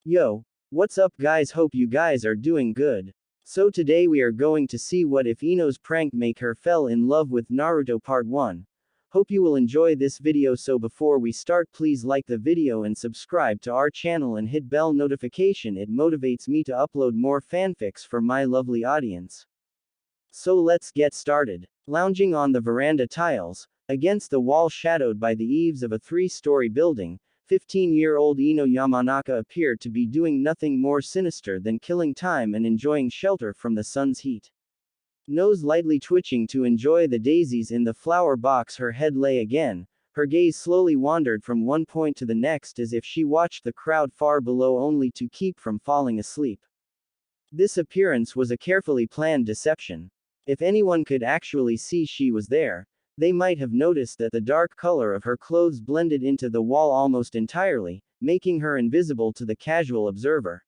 Yo, what's up guys, hope you guys are doing good. So today we are going to see what if Ino's prank make her fell in love with Naruto part 1. Hope you will enjoy this video, so before we start please like the video and subscribe to our channel and hit bell notification, it motivates me to upload more fanfics for my lovely audience. So let's get started. Lounging on the veranda tiles, against the wall shadowed by the eaves of a 3-story building, 15-year-old Ino Yamanaka appeared to be doing nothing more sinister than killing time and enjoying shelter from the sun's heat. Nose lightly twitching to enjoy the daisies in the flower box, her head lay again, her gaze slowly wandered from one point to the next as if she watched the crowd far below only to keep from falling asleep. This appearance was a carefully planned deception. If anyone could actually see she was there, they might have noticed that the dark color of her clothes blended into the wall almost entirely, making her invisible to the casual observer.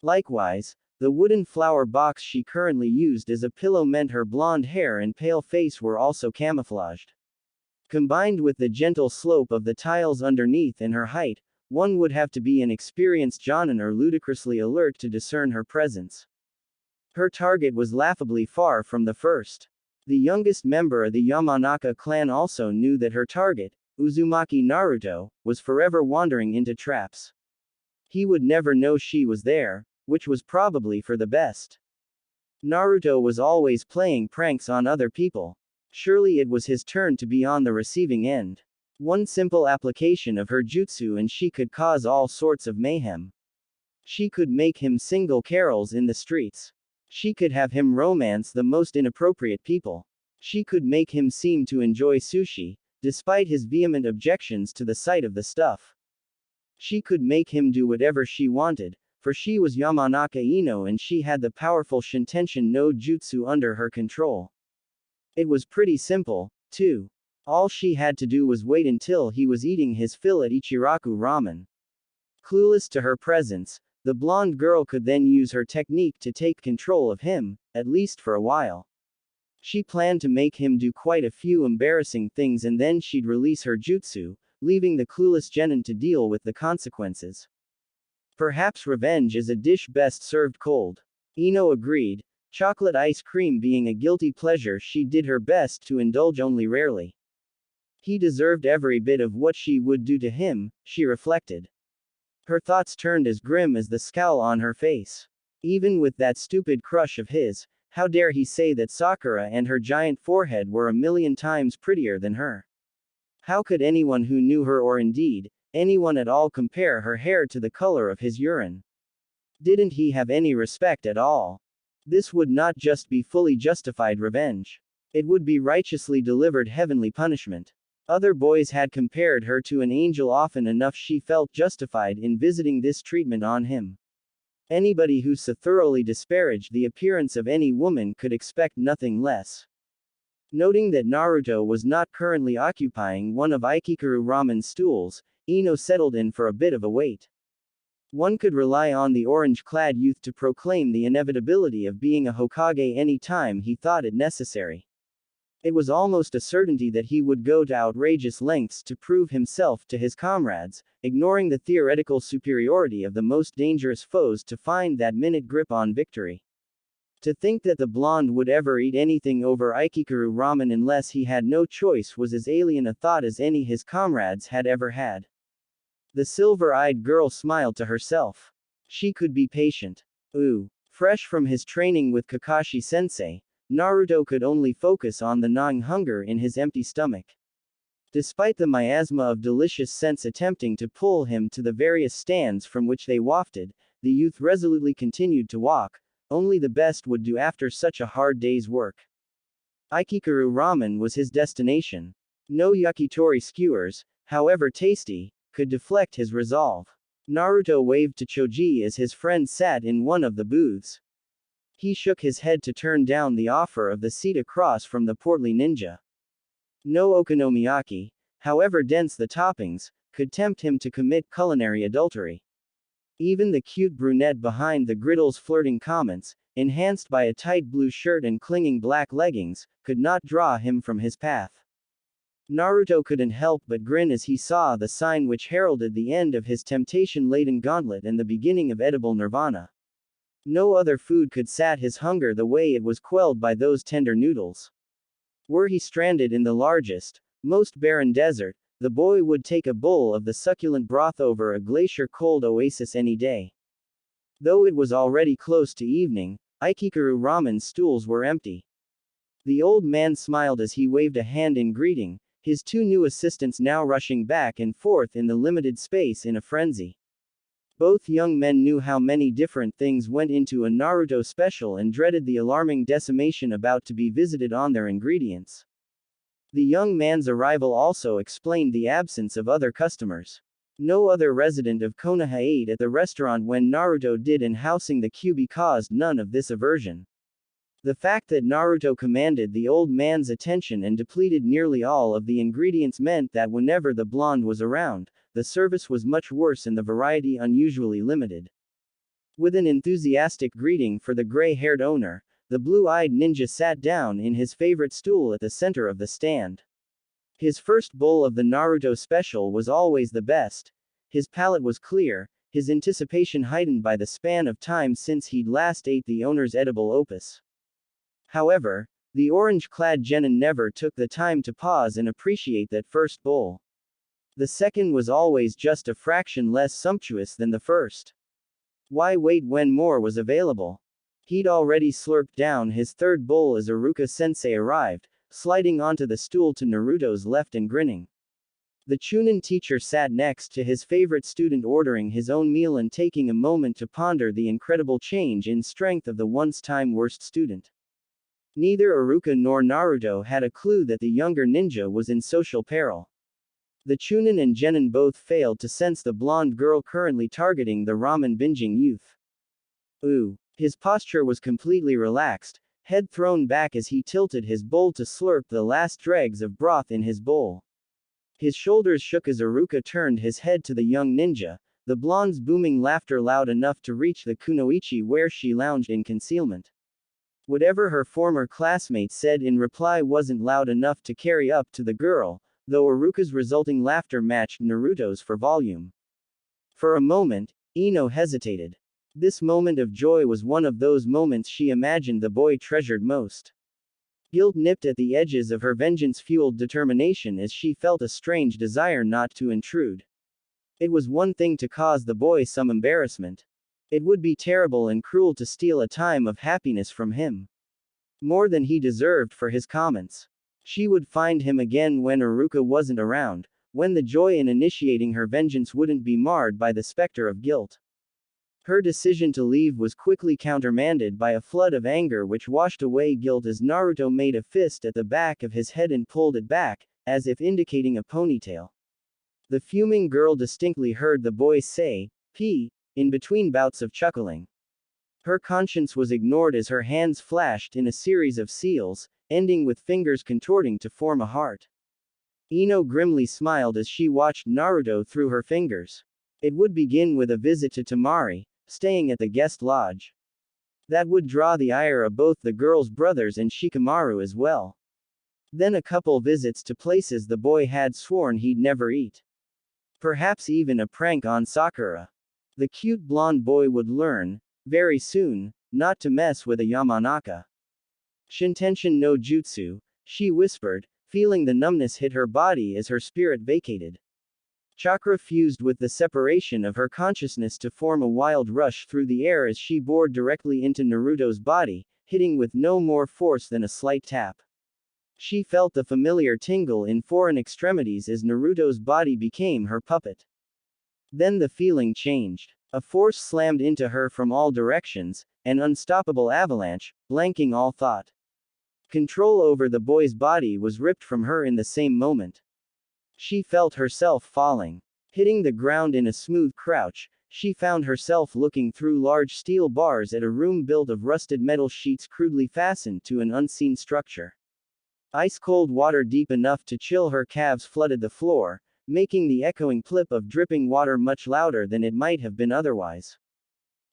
Likewise, the wooden flower box she currently used as a pillow meant her blonde hair and pale face were also camouflaged. Combined with the gentle slope of the tiles underneath and her height, one would have to be an experienced jonin or ludicrously alert to discern her presence. Her target was laughably far from the first. The youngest member of the Yamanaka clan also knew that her target, Uzumaki Naruto, was forever wandering into traps. He would never know she was there, which was probably for the best. Naruto was always playing pranks on other people. Surely it was his turn to be on the receiving end. One simple application of her jutsu and she could cause all sorts of mayhem. She could make him sing carols in the streets. She could have him romance the most inappropriate people. She could make him seem to enjoy sushi, despite his vehement objections to the sight of the stuff. She could make him do whatever she wanted, for she was Yamanaka Ino and she had the powerful Shintention no Jutsu under her control. It was pretty simple, too. All she had to do was wait until he was eating his fill at Ichiraku Ramen. Clueless to her presence, the blonde girl could then use her technique to take control of him, at least for a while. She planned to make him do quite a few embarrassing things and then she'd release her jutsu, leaving the clueless genin to deal with the consequences. Perhaps revenge is a dish best served cold. Ino agreed, chocolate ice cream being a guilty pleasure she did her best to indulge only rarely. He deserved every bit of what she would do to him, she reflected. Her thoughts turned as grim as the scowl on her face. Even with that stupid crush of his, how dare he say that Sakura and her giant forehead were a million times prettier than her? How could anyone who knew her, or indeed, anyone at all, compare her hair to the color of his urine? Didn't he have any respect at all? This would not just be fully justified revenge. It would be righteously delivered heavenly punishment. Other boys had compared her to an angel often enough, she felt justified in visiting this treatment on him. Anybody who so thoroughly disparaged the appearance of any woman could expect nothing less. Noting that Naruto was not currently occupying one of Ikikuru Ramen's stools, Ino settled in for a bit of a wait. One could rely on the orange-clad youth to proclaim the inevitability of being a Hokage any time he thought it necessary. It was almost a certainty that he would go to outrageous lengths to prove himself to his comrades, ignoring the theoretical superiority of the most dangerous foes to find that minute grip on victory. To think that the blonde would ever eat anything over Ikikuru Ramen unless he had no choice was as alien a thought as any his comrades had ever had. The silver-eyed girl smiled to herself. She could be patient. Fresh from his training with Kakashi-sensei, Naruto could only focus on the gnawing hunger in his empty stomach. Despite the miasma of delicious scents attempting to pull him to the various stands from which they wafted, the youth resolutely continued to walk. Only the best would do after such a hard day's work. Ikikuru Ramen was his destination. No yakitori skewers, however tasty, could deflect his resolve. Naruto waved to Choji as his friend sat in one of the booths. He shook his head to turn down the offer of the seat across from the portly ninja. No okonomiyaki, however dense the toppings, could tempt him to commit culinary adultery. Even the cute brunette behind the griddle's flirting comments, enhanced by a tight blue shirt and clinging black leggings, could not draw him from his path. Naruto couldn't help but grin as he saw the sign which heralded the end of his temptation-laden gauntlet and the beginning of edible nirvana. No other food could sat his hunger the way it was quelled by those tender noodles. Were he stranded in the largest, most barren desert, the boy would take a bowl of the succulent broth over a glacier-cold oasis any day. Though it was already close to evening, Ikikaru Ramen's stools were empty. The old man smiled as he waved a hand in greeting, his two new assistants now rushing back and forth in the limited space in a frenzy. Both young men knew how many different things went into a Naruto special and dreaded the alarming decimation about to be visited on their ingredients. The young man's arrival also explained the absence of other customers. No other resident of Konoha ate at the restaurant when Naruto did, and housing the Kyuubi caused none of this aversion. The fact that Naruto commanded the old man's attention and depleted nearly all of the ingredients meant that whenever the blonde was around, the service was much worse and the variety unusually limited. With an enthusiastic greeting for the gray-haired owner, the blue-eyed ninja sat down in his favorite stool at the center of the stand. His first bowl of the Naruto special was always the best. His palate was clear, his anticipation heightened by the span of time since he'd last ate the owner's edible opus. However, the orange-clad genin never took the time to pause and appreciate that first bowl. The second was always just a fraction less sumptuous than the first. Why wait when more was available? He'd already slurped down his third bowl as Iruka-sensei arrived, sliding onto the stool to Naruto's left and grinning. The Chunin teacher sat next to his favorite student, ordering his own meal and taking a moment to ponder the incredible change in strength of the once-time worst student. Neither Iruka nor Naruto had a clue that the younger ninja was in social peril. The Chunin and genin both failed to sense the blonde girl currently targeting the ramen binging youth. Ooh. His posture was completely relaxed, head thrown back as he tilted his bowl to slurp the last dregs of broth in his bowl. His shoulders shook as Iruka turned his head to the young ninja, the blonde's booming laughter loud enough to reach the kunoichi where she lounged in concealment. Whatever her former classmate said in reply wasn't loud enough to carry up to the girl, though Iruka's resulting laughter matched Naruto's for volume. For a moment, Ino hesitated. This moment of joy was one of those moments she imagined the boy treasured most. Guilt nipped at the edges of her vengeance-fueled determination as she felt a strange desire not to intrude. It was one thing to cause the boy some embarrassment. It would be terrible and cruel to steal a time of happiness from him. More than he deserved for his comments. She would find him again when Iruka wasn't around, when the joy in initiating her vengeance wouldn't be marred by the specter of guilt. Her decision to leave was quickly countermanded by a flood of anger which washed away guilt as Naruto made a fist at the back of his head and pulled it back, as if indicating a ponytail. The fuming girl distinctly heard the boy say, "P," in between bouts of chuckling. Her conscience was ignored as her hands flashed in a series of seals, ending with fingers contorting to form a heart. Ino grimly smiled as she watched Naruto through her fingers. It would begin with a visit to Temari, staying at the guest lodge. That would draw the ire of both the girl's brothers and Shikamaru as well. Then a couple visits to places the boy had sworn he'd never eat. Perhaps even a prank on Sakura. The cute blonde boy would learn, very soon, not to mess with a Yamanaka. Shintenshin no jutsu, she whispered, feeling the numbness hit her body as her spirit vacated. Chakra fused with the separation of her consciousness to form a wild rush through the air as she bored directly into Naruto's body, hitting with no more force than a slight tap. She felt the familiar tingle in foreign extremities as Naruto's body became her puppet. Then the feeling changed. A force slammed into her from all directions, an unstoppable avalanche, blanking all thought. Control over the boy's body was ripped from her in the same moment. She felt herself falling. Hitting the ground in a smooth crouch, she found herself looking through large steel bars at a room built of rusted metal sheets crudely fastened to an unseen structure. Ice-cold water deep enough to chill her calves flooded the floor, making the echoing plip of dripping water much louder than it might have been otherwise.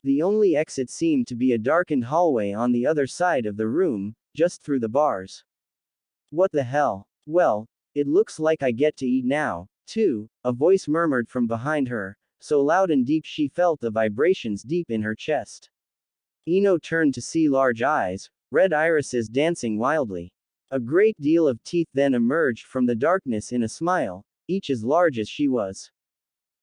The only exit seemed to be a darkened hallway on the other side of the room, just through the bars. What the hell? Well, It looks like I get to eat now, too, a voice murmured from behind her, so loud and deep she felt the vibrations deep in her chest. Ino turned to see large eyes, red irises dancing wildly. A great deal of teeth then emerged from the darkness in a smile, each as large as she was.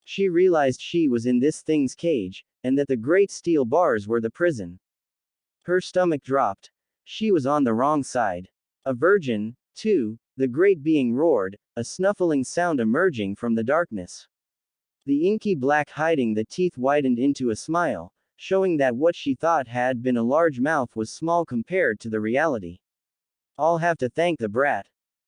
She realized she was in this thing's cage, and that the great steel bars were the prison. Her stomach dropped. She was on the wrong side. A virgin, too, the great being roared, a snuffling sound emerging from the darkness. The inky black hiding the teeth widened into a smile, showing that what she thought had been a large mouth was small compared to the reality. I'll have to thank the brat.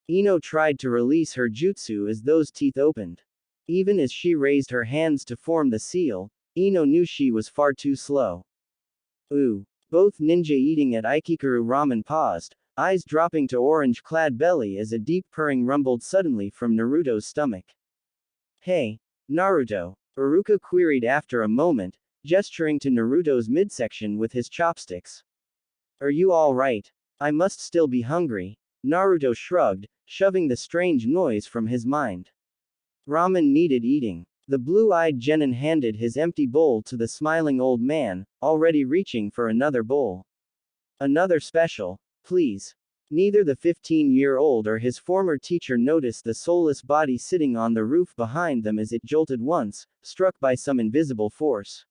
Ino tried to release her jutsu as those teeth opened. Even as she raised her hands to form the seal, Ino knew she was far too slow. Ooh. Both ninja eating at Ikikuru ramen paused, eyes dropping to orange-clad belly as a deep purring rumbled suddenly from Naruto's stomach. Hey, Naruto, Iruka queried after a moment, gesturing to Naruto's midsection with his chopsticks. Are you all right? I must still be hungry. Naruto shrugged, shoving the strange noise from his mind. Ramen needed eating. The blue-eyed genin handed his empty bowl to the smiling old man, already reaching for another bowl. Another special, please. Neither the 15-year-old or his former teacher noticed the soulless body sitting on the roof behind them as it jolted once, struck by some invisible force.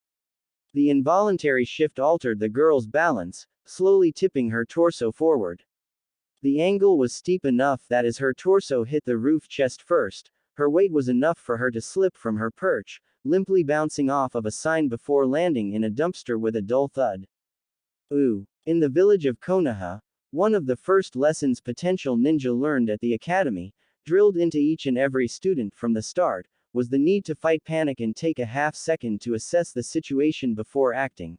The involuntary shift altered the girl's balance, slowly tipping her torso forward. The angle was steep enough that as her torso hit the roof chest first, her weight was enough for her to slip from her perch, limply bouncing off of a sign before landing in a dumpster with a dull thud. Ooh. In the village of Konoha, one of the first lessons potential ninja learned at the academy, drilled into each and every student from the start, was the need to fight panic and take a half-second to assess the situation before acting.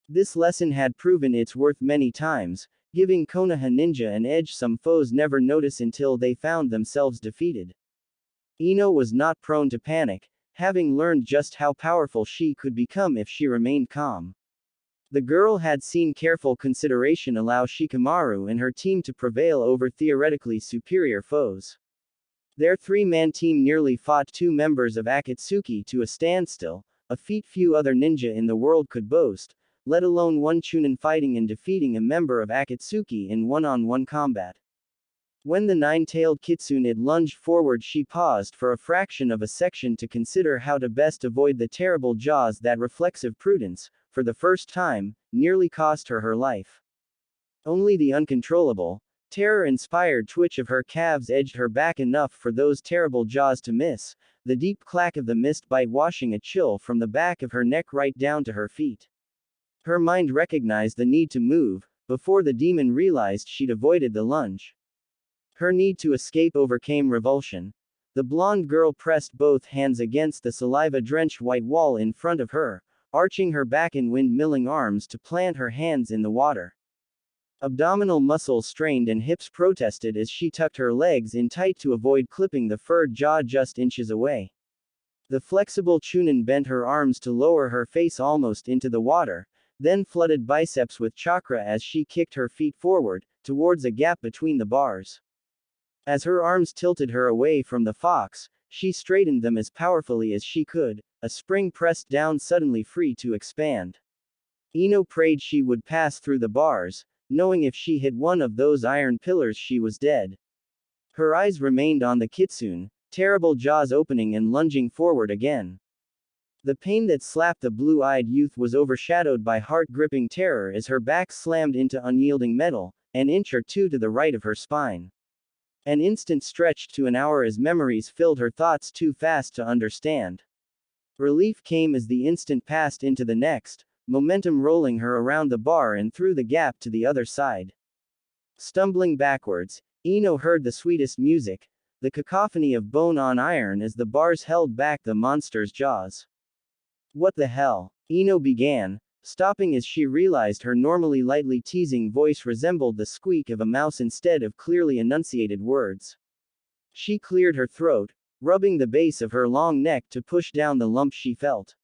This lesson had proven its worth many times, giving Konoha ninja an edge some foes never notice until they found themselves defeated. Ino was not prone to panic, having learned just how powerful she could become if she remained calm. The girl had seen careful consideration allow Shikamaru and her team to prevail over theoretically superior foes. Their three-man team nearly fought two members of Akatsuki to a standstill, a feat few other ninja in the world could boast, let alone one Chunin fighting and defeating a member of Akatsuki in one-on-one combat. When the nine-tailed kitsune lunged forward, she paused for a fraction of a second to consider how to best avoid the terrible jaws that reflexive prudence, for the first time, nearly cost her her life. Only the uncontrollable, terror-inspired twitch of her calves edged her back enough for those terrible jaws to miss, the deep clack of the mist bite washing a chill from the back of her neck right down to her feet. Her mind recognized the need to move, before the demon realized she'd avoided the lunge. Her need to escape overcame revulsion. The blonde girl pressed both hands against the saliva-drenched white wall in front of her, arching her back in windmilling arms to plant her hands in the water. Abdominal muscles strained and hips protested as she tucked her legs in tight to avoid clipping the furred jaw just inches away. The flexible Chunin bent her arms to lower her face almost into the water, then flooded biceps with chakra as she kicked her feet forward, towards a gap between the bars. As her arms tilted her away from the fox, she straightened them as powerfully as she could, a spring pressed down suddenly free to expand. Ino prayed she would pass through the bars, knowing if she hit one of those iron pillars she was dead. Her eyes remained on the kitsune, terrible jaws opening and lunging forward again. The pain that slapped the blue-eyed youth was overshadowed by heart-gripping terror as her back slammed into unyielding metal, an inch or two to the right of her spine. An instant stretched to an hour as memories filled her thoughts too fast to understand. Relief came as the instant passed into the next, momentum rolling her around the bar and through the gap to the other side. Stumbling backwards, Ino heard the sweetest music, the cacophony of bone on iron as the bars held back the monster's jaws. What the hell? Ino began, stopping as she realized her normally lightly teasing voice resembled the squeak of a mouse instead of clearly enunciated words. She cleared her throat, rubbing the base of her long neck to push down the lump she felt.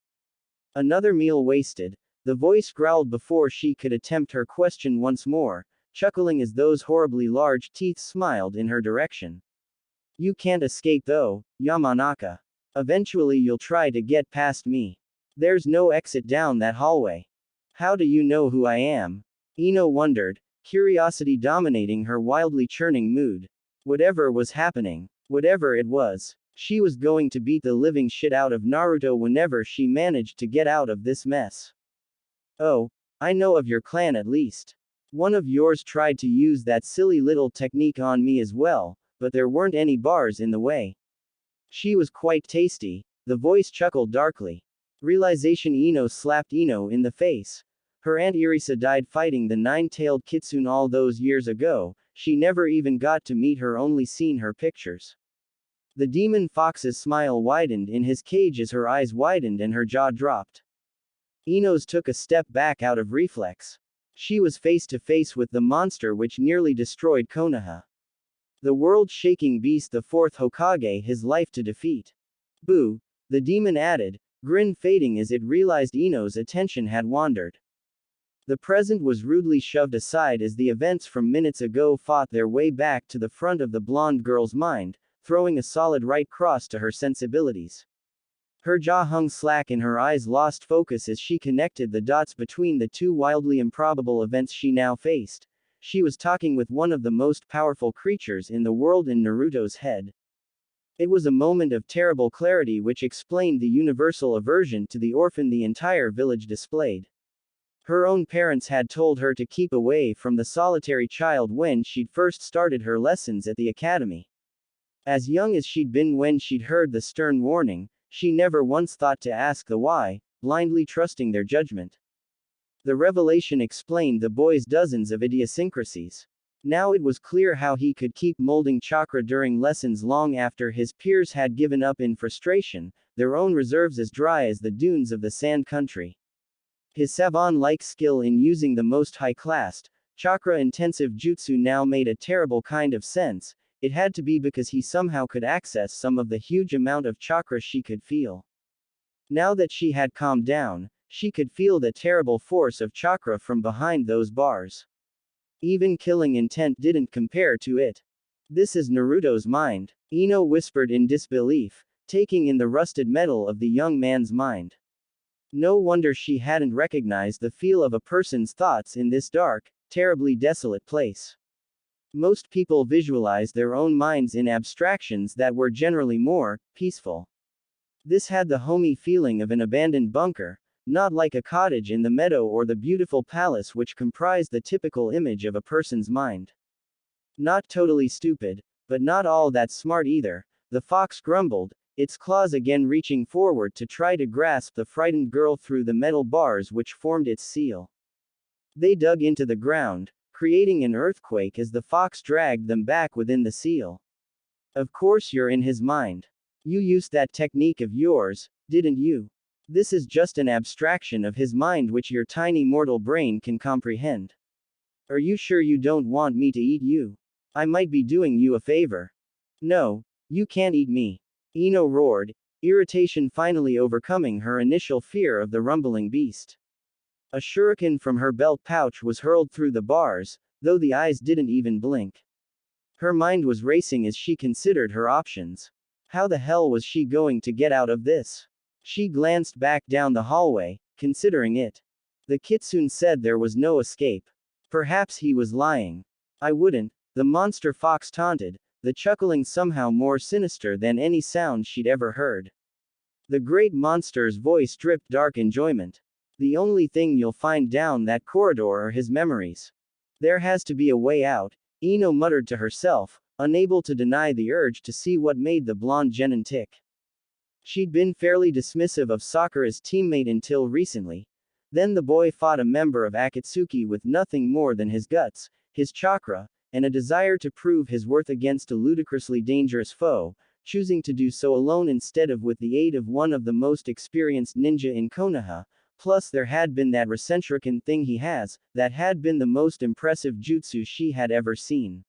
Another meal wasted, the voice growled before she could attempt her question once more, chuckling as those horribly large teeth smiled in her direction. You can't escape though, Yamanaka. Eventually you'll try to get past me. There's no exit down that hallway. How do you know who I am? Ino wondered, curiosity dominating her wildly churning mood. Whatever was happening, whatever it was, she was going to beat the living shit out of Naruto whenever she managed to get out of this mess. Oh, I know of your clan at least. One of yours tried to use that silly little technique on me as well, but there weren't any bars in the way. She was quite tasty, the voice chuckled darkly. Realization Ino slapped Ino in the face. Her aunt Irisa died fighting the nine-tailed kitsune all those years ago, she never even got to meet her, only seen her pictures. The demon fox's smile widened in his cage as her eyes widened and her jaw dropped. Ino's took a step back out of reflex. She was face to face with the monster which nearly destroyed Konoha. The world-shaking beast, the fourth Hokage, his life to defeat. Boo, the demon added, grin fading as it realized Ino's attention had wandered. The present was rudely shoved aside as the events from minutes ago fought their way back to the front of the blonde girl's mind, throwing a solid right cross to her sensibilities. Her jaw hung slack and her eyes lost focus as she connected the dots between the two wildly improbable events she now faced. She was talking with one of the most powerful creatures in the world in Naruto's head. It was a moment of terrible clarity which explained the universal aversion to the orphan the entire village displayed. Her own parents had told her to keep away from the solitary child when she'd first started her lessons at the academy. As young as she'd been when she'd heard the stern warning, she never once thought to ask the why, blindly trusting their judgment. The revelation explained the boy's dozens of idiosyncrasies. Now it was clear how he could keep molding chakra during lessons long after his peers had given up in frustration, their own reserves as dry as the dunes of the sand country. His savant-like skill in using the most high-classed, chakra-intensive jutsu now made a terrible kind of sense. It had to be because he somehow could access some of the huge amount of chakra she could feel. Now that she had calmed down, she could feel the terrible force of chakra from behind those bars. Even killing intent didn't compare to it. This is Naruto's mind, Ino whispered in disbelief, taking in the rusted metal of the young man's mind. No wonder she hadn't recognized the feel of a person's thoughts in this dark, terribly desolate place. Most people visualize their own minds in abstractions that were generally more peaceful. This had the homey feeling of an abandoned bunker, not like a cottage in the meadow or the beautiful palace which comprised the typical image of a person's mind. Not totally stupid, but not all that smart either, the fox grumbled, its claws again reaching forward to try to grasp the frightened girl through the metal bars which formed its seal. They dug into the ground, creating an earthquake as the fox dragged them back within the seal. Of course you're in his mind. You used that technique of yours, didn't you? This is just an abstraction of his mind which your tiny mortal brain can comprehend. Are you sure you don't want me to eat you? I might be doing you a favor. No, you can't eat me. Ino roared, irritation finally overcoming her initial fear of the rumbling beast. A shuriken from her belt pouch was hurled through the bars, though the eyes didn't even blink. Her mind was racing as she considered her options. How the hell was she going to get out of this? She glanced back down the hallway, considering it. The kitsune said there was no escape. Perhaps he was lying. I wouldn't, the monster fox taunted, the chuckling somehow more sinister than any sound she'd ever heard. The great monster's voice dripped dark enjoyment. The only thing you'll find down that corridor are his memories. There has to be a way out, Ino muttered to herself, unable to deny the urge to see what made the blonde genin tick. She'd been fairly dismissive of Sakura's teammate until recently. Then the boy fought a member of Akatsuki with nothing more than his guts, his chakra, and a desire to prove his worth against a ludicrously dangerous foe, choosing to do so alone instead of with the aid of one of the most experienced ninja in Konoha. Plus there had been that Rasenshuriken thing he has, that had been the most impressive jutsu she had ever seen.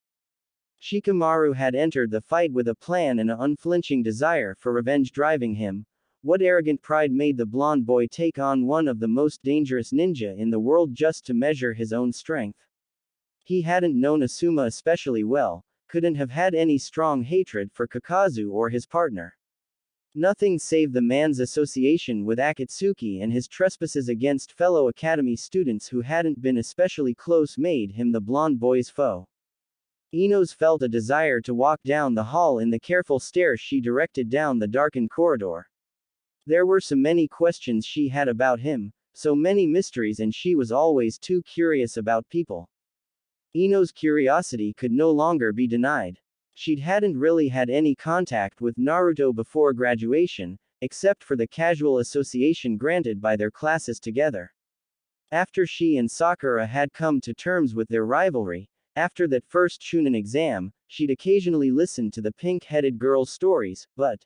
Shikamaru had entered the fight with a plan and an unflinching desire for revenge driving him. What arrogant pride made the blonde boy take on one of the most dangerous ninja in the world just to measure his own strength? He hadn't known Asuma especially well, couldn't have had any strong hatred for Kakazu or his partner. Nothing save the man's association with Akatsuki and his trespasses against fellow academy students who hadn't been especially close made him the blonde boy's foe. Ino's felt a desire to walk down the hall in the careful stare she directed down the darkened corridor. There were so many questions she had about him, so many mysteries, and she was always too curious about people. Ino's curiosity could no longer be denied. She hadn't really had any contact with Naruto before graduation, except for the casual association granted by their classes together. After she and Sakura had come to terms with their rivalry, after that first Chunin exam, she'd occasionally listened to the pink-headed girl's stories, but,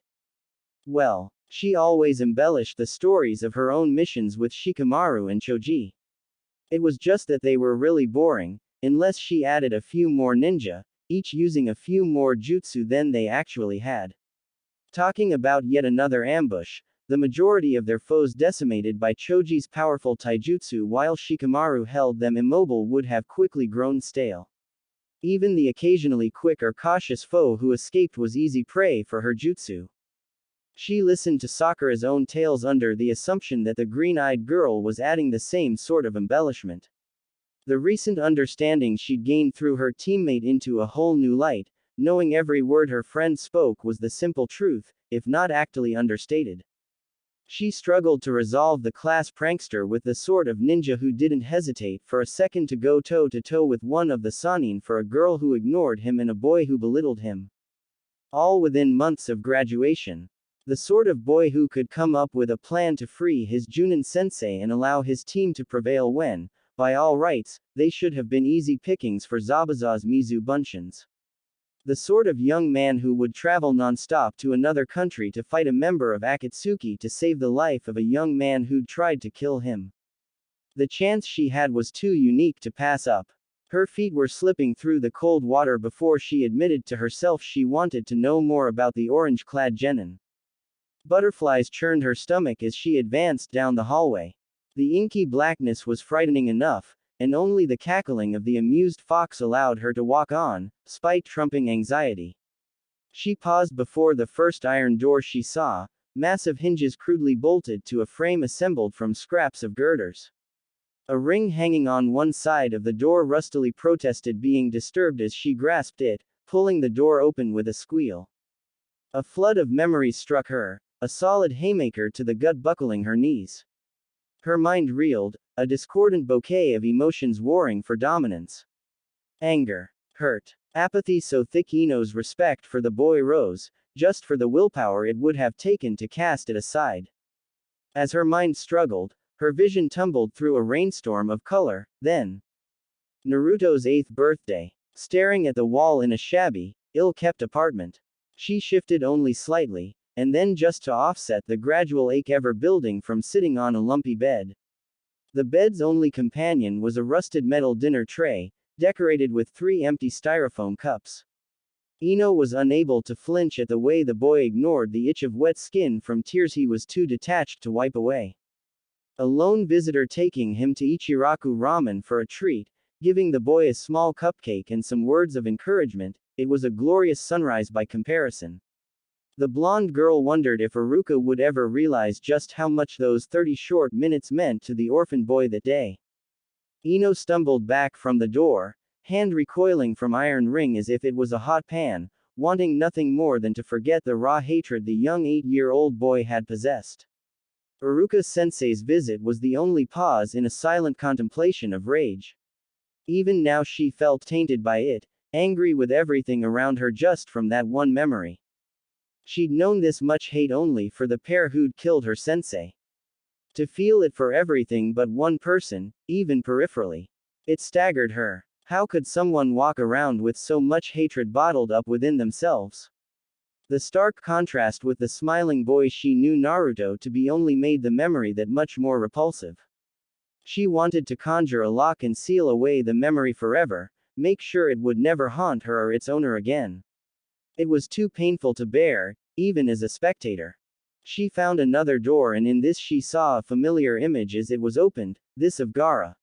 well, she always embellished the stories of her own missions with Shikamaru and Choji. It was just that they were really boring, unless she added a few more ninja, each using a few more jutsu than they actually had. Talking about yet another ambush, the majority of their foes decimated by Choji's powerful taijutsu while Shikamaru held them immobile would have quickly grown stale. Even the occasionally quick or cautious foe who escaped was easy prey for her jutsu. She listened to Sakura's own tales under the assumption that the green-eyed girl was adding the same sort of embellishment. The recent understanding she'd gained through her teammate into a whole new light, knowing every word her friend spoke was the simple truth, if not actually understated. She struggled to resolve the class prankster with the sort of ninja who didn't hesitate for a second to go toe-to-toe with one of the Sannin for a girl who ignored him and a boy who belittled him. All within months of graduation. The sort of boy who could come up with a plan to free his Junin sensei and allow his team to prevail when, by all rights, they should have been easy pickings for Zabuza's Mizu Bunshins. The sort of young man who would travel non-stop to another country to fight a member of Akatsuki to save the life of a young man who'd tried to kill him. The chance she had was too unique to pass up. Her feet were slipping through the cold water before she admitted to herself she wanted to know more about the orange-clad genin. Butterflies churned her stomach as she advanced down the hallway. The inky blackness was frightening enough, and only the cackling of the amused fox allowed her to walk on, spite trumping anxiety. She paused before the first iron door she saw, massive hinges crudely bolted to a frame assembled from scraps of girders. A ring hanging on one side of the door rustily protested being disturbed as she grasped it, pulling the door open with a squeal. A flood of memories struck her, a solid haymaker to the gut buckling her knees. Her mind reeled, a discordant bouquet of emotions warring for dominance. Anger, hurt, apathy, so thick Ino's respect for the boy rose, just for the willpower it would have taken to cast it aside. As her mind struggled, her vision tumbled through a rainstorm of color, then Naruto's 8th birthday. Staring at the wall in a shabby, ill-kept apartment. She shifted only slightly, and then just to offset the gradual ache ever building from sitting on a lumpy bed. The bed's only companion was a rusted metal dinner tray, decorated with 3 empty styrofoam cups. Ino was unable to flinch at the way the boy ignored the itch of wet skin from tears he was too detached to wipe away. A lone visitor taking him to Ichiraku Ramen for a treat, giving the boy a small cupcake and some words of encouragement, it was a glorious sunrise by comparison. The blonde girl wondered if Iruka would ever realize just how much those 30 short minutes meant to the orphan boy that day. Ino stumbled back from the door, hand recoiling from iron ring as if it was a hot pan, wanting nothing more than to forget the raw hatred the young 8-year-old boy had possessed. Iruka-sensei's visit was the only pause in a silent contemplation of rage. Even now she felt tainted by it, angry with everything around her just from that one memory. She'd known this much hate only for the pair who'd killed her sensei. To feel it for everything but one person, even peripherally. It staggered her. How could someone walk around with so much hatred bottled up within themselves? The stark contrast with the smiling boy she knew Naruto to be only made the memory that much more repulsive. She wanted to conjure a lock and seal away the memory forever, make sure it would never haunt her or its owner again. It was too painful to bear, even as a spectator. She found another door and in this she saw a familiar image as it was opened, this of Gaara.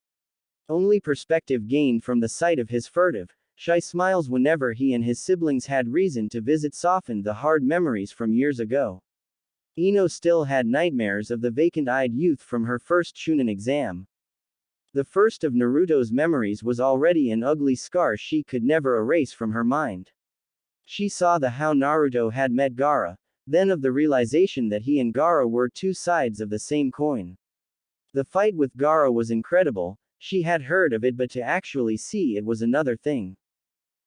Only perspective gained from the sight of his furtive, Shy smiles whenever he and his siblings had reason to visit softened the hard memories from years ago. Ino still had nightmares of the vacant-eyed youth from her first Chunin exam. The first of Naruto's memories was already an ugly scar she could never erase from her mind. She saw the how Naruto had met Gaara, then of the realization that he and Gaara were two sides of the same coin. The fight with Gaara was incredible, she had heard of it but to actually see it was another thing.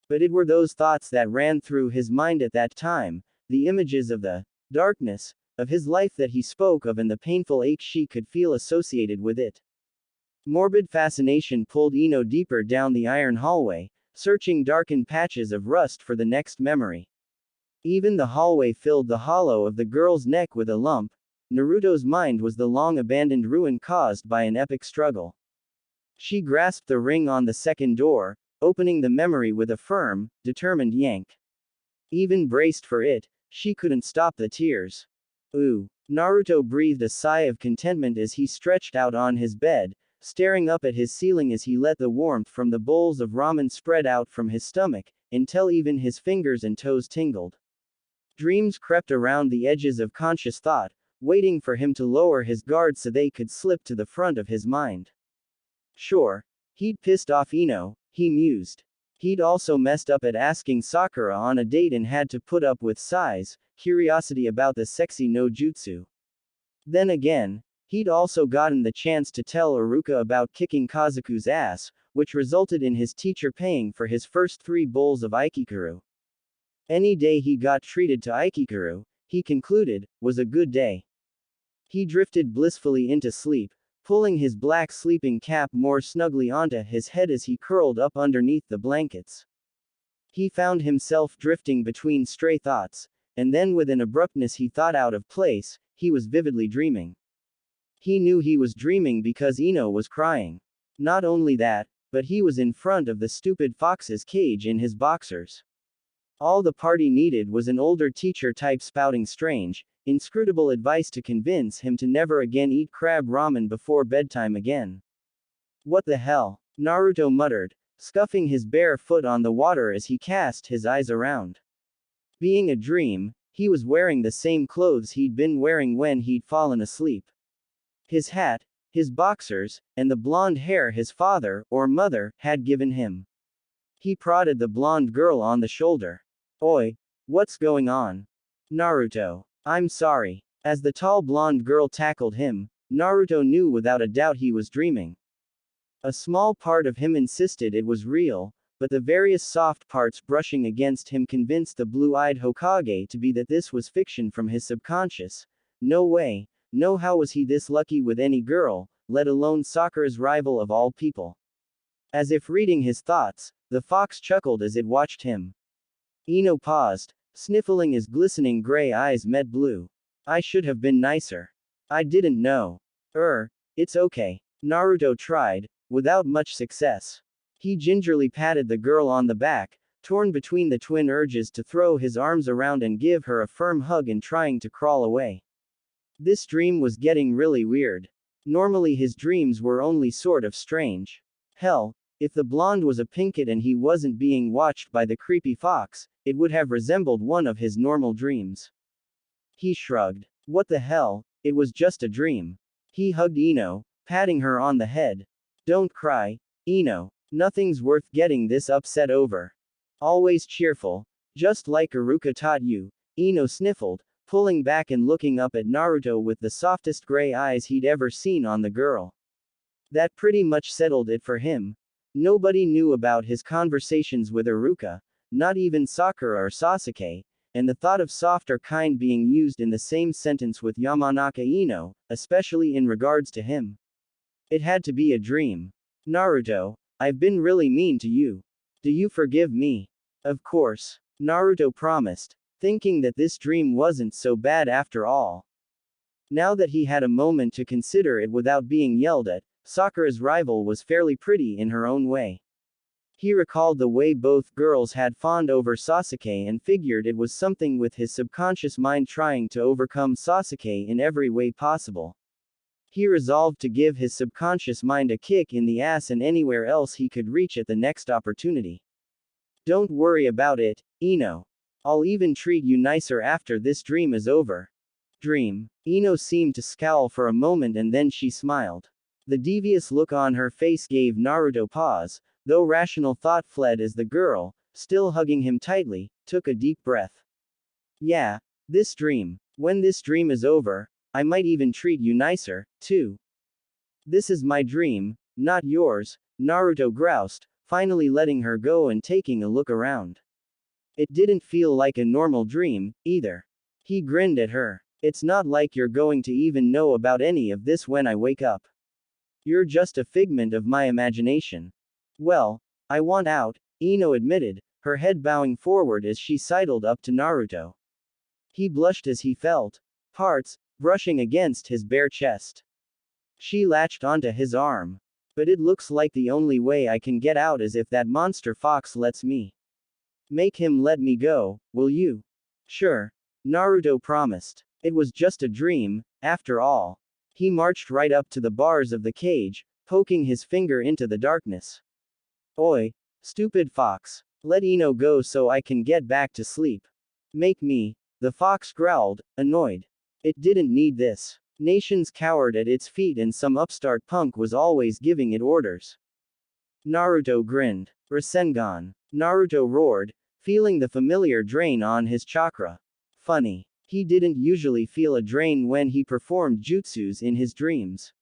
But it were those thoughts that ran through his mind at that time, the images of the darkness of his life that he spoke of and the painful ache she could feel associated with it. Morbid fascination pulled Ino deeper down the iron hallway, searching darkened patches of rust for the next memory. Even the hallway filled the hollow of the girl's neck with a lump. Naruto's mind was the long-abandoned ruin caused by an epic struggle. She grasped the ring on the second door, opening the memory with a firm, determined yank. Even braced for it, she couldn't stop the tears. Ooh. Naruto breathed a sigh of contentment as he stretched out on his bed, staring up at his ceiling as he let the warmth from the bowls of ramen spread out from his stomach, until even his fingers and toes tingled. Dreams crept around the edges of conscious thought, waiting for him to lower his guard so they could slip to the front of his mind. Sure. He'd pissed off Ino, he mused. He'd also messed up at asking Sakura on a date and had to put up with Sai's curiosity about the sexy no jutsu. Then again, he'd also gotten the chance to tell Iruka about kicking Kazuku's ass, which resulted in his teacher paying for his first 3 bowls of Aikikaru. Any day he got treated to Aikikaru, he concluded, was a good day. He drifted blissfully into sleep, pulling his black sleeping cap more snugly onto his head as he curled up underneath the blankets. He found himself drifting between stray thoughts, and then with an abruptness he thought out of place, he was vividly dreaming. He knew he was dreaming because Ino was crying. Not only that, but he was in front of the stupid fox's cage in his boxers. All the party needed was an older teacher type spouting strange, inscrutable advice to convince him to never again eat crab ramen before bedtime again. What the hell? Naruto muttered, scuffing his bare foot on the water as he cast his eyes around. Being a dream, he was wearing the same clothes he'd been wearing when he'd fallen asleep. His hat, his boxers, and the blonde hair his father, or mother, had given him. He prodded the blonde girl on the shoulder. Oi, what's going on? Naruto. I'm sorry. As the tall blonde girl tackled him, Naruto knew without a doubt he was dreaming. A small part of him insisted it was real, but the various soft parts brushing against him convinced the blue-eyed Hokage to be that this was fiction from his subconscious. No way, no how was he this lucky with any girl, let alone Sakura's rival of all people. As if reading his thoughts, the fox chuckled as it watched him. Ino paused, sniffling as glistening gray eyes met blue. I should have been nicer. I didn't know. It's okay. Naruto tried, without much success. He gingerly patted the girl on the back, torn between the twin urges to throw his arms around and give her a firm hug and trying to crawl away. This dream was getting really weird. Normally his dreams were only sort of strange. Hell, if the blonde was a pinkett and he wasn't being watched by the creepy fox, it would have resembled one of his normal dreams. He shrugged. What the hell, it was just a dream. He hugged Ino, patting her on the head. Don't cry, Ino. Nothing's worth getting this upset over. Always cheerful, just like Iruka taught you, Ino sniffled, pulling back and looking up at Naruto with the softest gray eyes he'd ever seen on the girl. That pretty much settled it for him. Nobody knew about his conversations with Iruka, not even Sakura or Sasuke, and the thought of soft or kind being used in the same sentence with Yamanaka Ino, especially in regards to him. It had to be a dream. Naruto, I've been really mean to you. Do you forgive me? Of course. Naruto promised, thinking that this dream wasn't so bad after all. Now that he had a moment to consider it without being yelled at, Sakura's rival was fairly pretty in her own way. He recalled the way both girls had fawned over Sasuke and figured it was something with his subconscious mind trying to overcome Sasuke in every way possible. He resolved to give his subconscious mind a kick in the ass and anywhere else he could reach at the next opportunity. Don't worry about it, Ino. I'll even treat you nicer after this dream is over. Dream. Ino seemed to scowl for a moment and then she smiled. The devious look on her face gave Naruto pause, though rational thought fled as the girl, still hugging him tightly, took a deep breath. Yeah, this dream. When this dream is over, I might even treat you nicer, too. This is my dream, not yours, Naruto groused, finally letting her go and taking a look around. It didn't feel like a normal dream, either. He grinned at her. It's not like you're going to even know about any of this when I wake up. You're just a figment of my imagination. Well, I want out, Ino admitted, her head bowing forward as she sidled up to Naruto. He blushed as he felt parts brushing against his bare chest. She latched onto his arm. But it looks like the only way I can get out is if that monster fox lets me. Make him let me go, will you? Sure. Naruto promised. It was just a dream, after all. He marched right up to the bars of the cage, poking his finger into the darkness. Oi, stupid fox. Let Ino go so I can get back to sleep. Make me. The fox growled, annoyed. It didn't need this. Nations cowered at its feet and some upstart punk was always giving it orders. Naruto grinned. Rasengan. Naruto roared, feeling the familiar drain on his chakra. Funny. He didn't usually feel a drain when he performed jutsus in his dreams.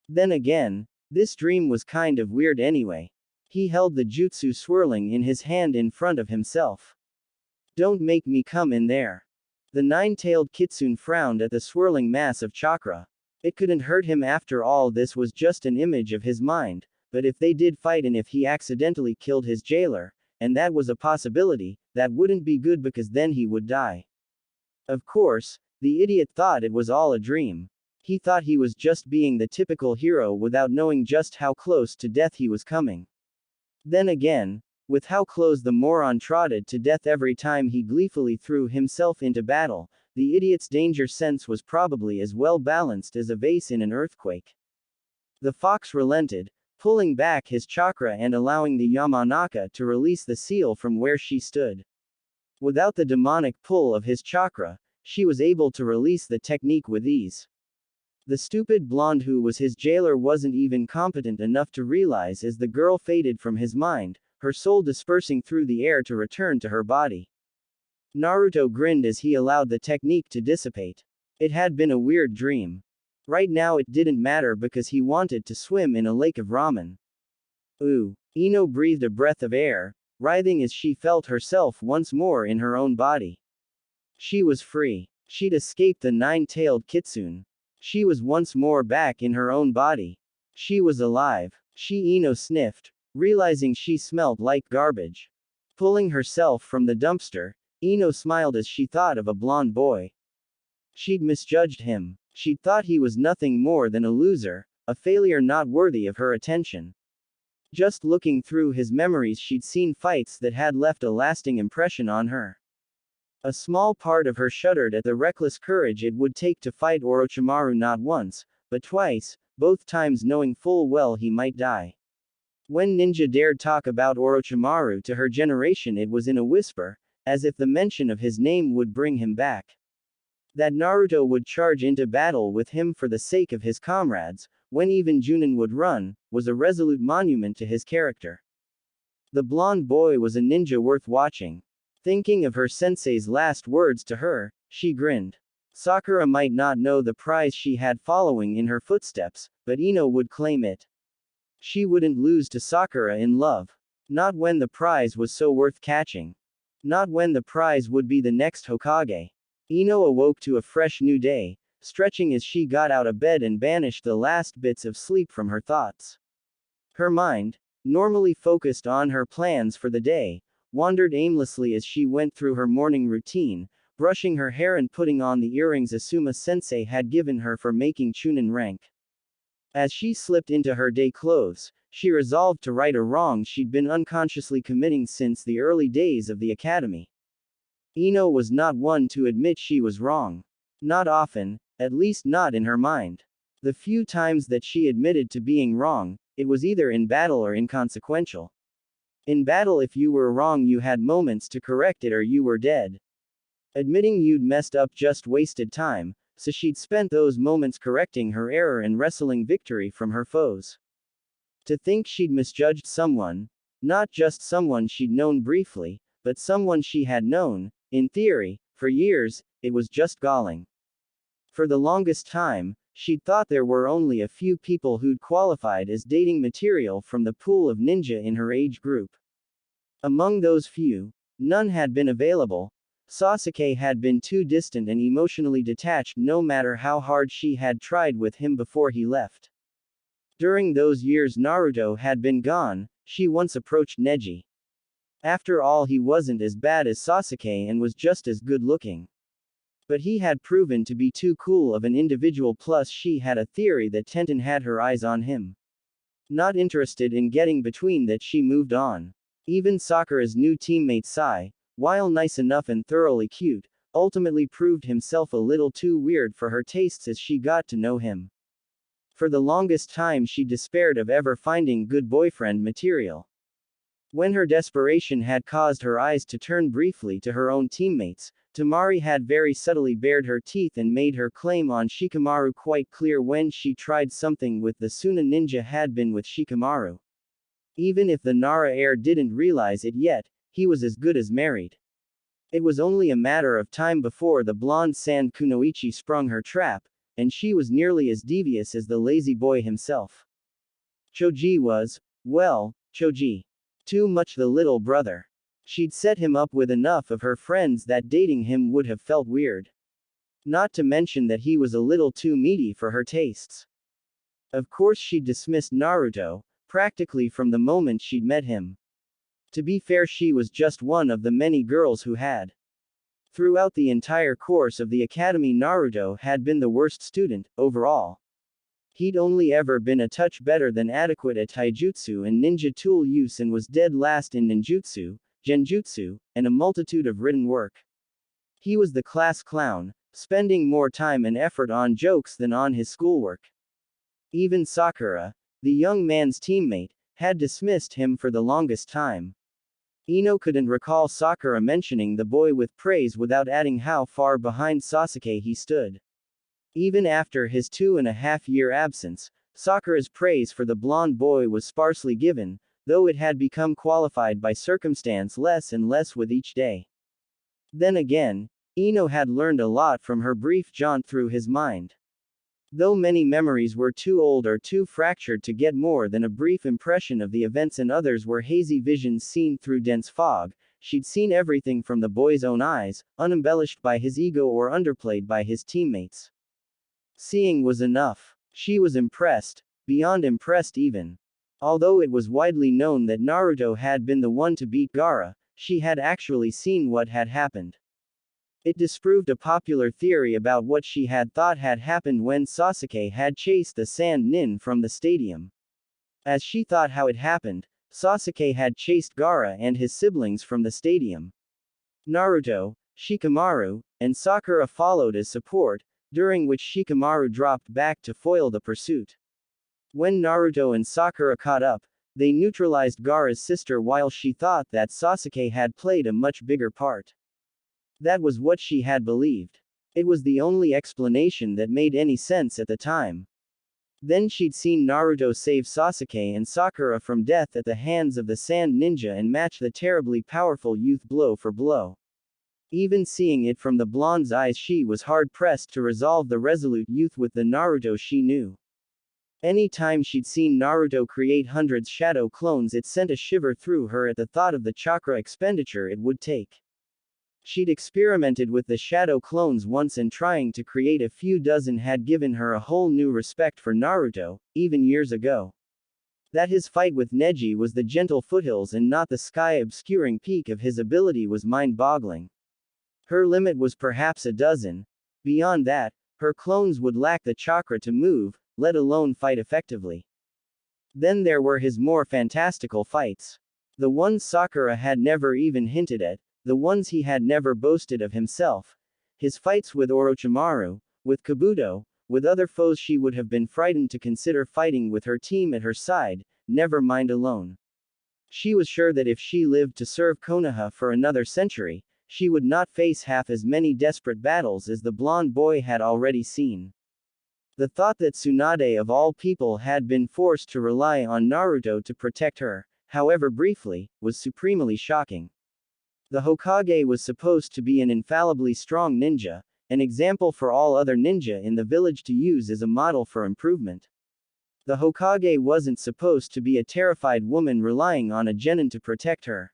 Then again, this dream was kind of weird anyway. He held the jutsu swirling in his hand in front of himself. Don't make me come in there. The nine-tailed kitsune frowned at the swirling mass of chakra. It couldn't hurt him after all, this was just an image of his mind, but if they did fight and if he accidentally killed his jailer, and that was a possibility, that wouldn't be good because then he would die. Of course, the idiot thought it was all a dream. He thought he was just being the typical hero without knowing just how close to death he was coming. Then again, with how close the moron trotted to death every time he gleefully threw himself into battle, the idiot's danger sense was probably as well balanced as a vase in an earthquake. The fox relented, pulling back his chakra and allowing the Yamanaka to release the seal from where she stood. Without the demonic pull of his chakra, she was able to release the technique with ease. The stupid blonde who was his jailer wasn't even competent enough to realize as the girl faded from his mind, her soul dispersing through the air to return to her body. Naruto grinned as he allowed the technique to dissipate. It had been a weird dream. Right now it didn't matter because he wanted to swim in a lake of ramen. Ooh. Ino breathed a breath of air, writhing as she felt herself once more in her own body. She was free. She'd escaped the nine-tailed kitsune. She was once more back in her own body. She was alive. Ino sniffed, realizing she smelled like garbage. Pulling herself from the dumpster, Ino smiled as she thought of a blonde boy. She'd misjudged him. She'd thought he was nothing more than a loser, a failure not worthy of her attention. Just looking through his memories, she'd seen fights that had left a lasting impression on her. A small part of her shuddered at the reckless courage it would take to fight Orochimaru not once, but twice, both times knowing full well he might die. When Ninja dared talk about Orochimaru to her generation, it was in a whisper, as if the mention of his name would bring him back. That Naruto would charge into battle with him for the sake of his comrades, when even Junin would run, was a resolute monument to his character. The blonde boy was a ninja worth watching. Thinking of her sensei's last words to her, she grinned. Sakura might not know the prize she had following in her footsteps, but Ino would claim it. She wouldn't lose to Sakura in love. Not when the prize was so worth catching. Not when the prize would be the next Hokage. Ino awoke to a fresh new day, stretching as she got out of bed and banished the last bits of sleep from her thoughts. Her mind, normally focused on her plans for the day, wandered aimlessly as she went through her morning routine, brushing her hair and putting on the earrings Asuma-sensei had given her for making Chunin rank. As she slipped into her day clothes, she resolved to right a wrong she'd been unconsciously committing since the early days of the academy. Ino was not one to admit she was wrong. Not often, at least not in her mind. The few times that she admitted to being wrong, it was either in battle or inconsequential. In battle, if you were wrong, you had moments to correct it or you were dead. Admitting you'd messed up just wasted time, so she'd spent those moments correcting her error and wresting victory from her foes. To think she'd misjudged someone, not just someone she'd known briefly, but someone she had known, in theory, for years, it was just galling. For the longest time, she'd thought there were only a few people who'd qualified as dating material from the pool of ninja in her age group. Among those few, none had been available. Sasuke had been too distant and emotionally detached no matter how hard she had tried with him before he left. During those years Naruto had been gone, she once approached Neji. After all, he wasn't as bad as Sasuke and was just as good looking. But he had proven to be too cool of an individual, plus she had a theory that Tenten had her eyes on him. Not interested in getting between that, she moved on. Even Sakura's new teammate Sai, while nice enough and thoroughly cute, ultimately proved himself a little too weird for her tastes as she got to know him. For the longest time she despaired of ever finding good boyfriend material. When her desperation had caused her eyes to turn briefly to her own teammates, Temari had very subtly bared her teeth and made her claim on Shikamaru quite clear. When she tried something with the Suna ninja had been with Shikamaru. Even if the Nara heir didn't realize it yet, he was as good as married. It was only a matter of time before the blonde Sand Kunoichi sprung her trap, and she was nearly as devious as the lazy boy himself. Choji was, well, Choji. Too much the little brother. She'd set him up with enough of her friends that dating him would have felt weird. Not to mention that he was a little too meaty for her tastes. Of course she'd dismissed Naruto, practically from the moment she'd met him. To be fair, she was just one of the many girls who had. Throughout the entire course of the academy, Naruto had been the worst student, overall. He'd only ever been a touch better than adequate at taijutsu and ninja tool use and was dead last in ninjutsu, genjutsu, and a multitude of written work. He was the class clown, spending more time and effort on jokes than on his schoolwork. Even Sakura, the young man's teammate, had dismissed him for the longest time. Ino couldn't recall Sakura mentioning the boy with praise without adding how far behind Sasuke he stood. Even after his 2.5-year absence, Sakura's praise for the blonde boy was sparsely given, though it had become qualified by circumstance less and less with each day. Then again, Ino had learned a lot from her brief jaunt through his mind. Though many memories were too old or too fractured to get more than a brief impression of the events, and others were hazy visions seen through dense fog, she'd seen everything from the boy's own eyes, unembellished by his ego or underplayed by his teammates. Seeing was enough. She was impressed, beyond impressed even. Although it was widely known that Naruto had been the one to beat Gaara, she had actually seen what had happened. It disproved a popular theory about what she had thought had happened when Sasuke had chased the Sand Nin from the stadium. As she thought how it happened, Sasuke had chased Gaara and his siblings from the stadium. Naruto, Shikamaru, and Sakura followed as support, during which Shikamaru dropped back to foil the pursuit. When Naruto and Sakura caught up, they neutralized Gaara's sister while she thought that Sasuke had played a much bigger part. That was what she had believed. It was the only explanation that made any sense at the time. Then she'd seen Naruto save Sasuke and Sakura from death at the hands of the Sand Ninja and match the terribly powerful youth blow for blow. Even seeing it from the blonde's eyes, she was hard-pressed to resolve the resolute youth with the Naruto she knew. Any time she'd seen Naruto create hundreds shadow clones, it sent a shiver through her at the thought of the chakra expenditure it would take. She'd experimented with the shadow clones once, and trying to create a few dozen had given her a whole new respect for Naruto, even years ago. That his fight with Neji was the gentle foothills and not the sky-obscuring peak of his ability was mind-boggling. Her limit was perhaps a dozen. Beyond that, her clones would lack the chakra to move, let alone fight effectively. Then there were his more fantastical fights. The ones Sakura had never even hinted at, the ones he had never boasted of himself. His fights with Orochimaru, with Kabuto, with other foes she would have been frightened to consider fighting with her team at her side, never mind alone. She was sure that if she lived to serve Konoha for another century, she would not face half as many desperate battles as the blonde boy had already seen. The thought that Tsunade of all people had been forced to rely on Naruto to protect her, however briefly, was supremely shocking. The Hokage was supposed to be an infallibly strong ninja, an example for all other ninja in the village to use as a model for improvement. The Hokage wasn't supposed to be a terrified woman relying on a genin to protect her.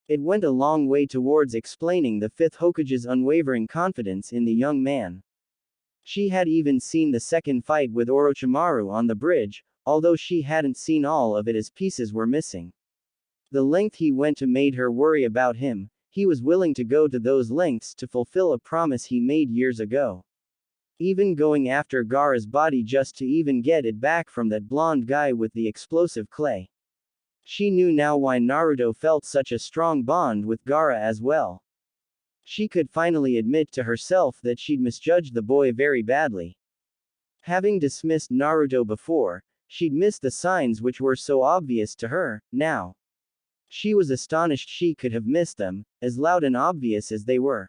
It went a long way towards explaining the fifth Hokage's unwavering confidence in the young man. She had even seen the second fight with Orochimaru on the bridge, although she hadn't seen all of it as pieces were missing. The length he went to made her worry about him. He was willing to go to those lengths to fulfill a promise he made years ago. Even going after Gaara's body just to even get it back from that blonde guy with the explosive clay. She knew now why Naruto felt such a strong bond with Gaara as well. She could finally admit to herself that she'd misjudged the boy very badly. Having dismissed Naruto before, she'd missed the signs which were so obvious to her, now. She was astonished she could have missed them, as loud and obvious as they were.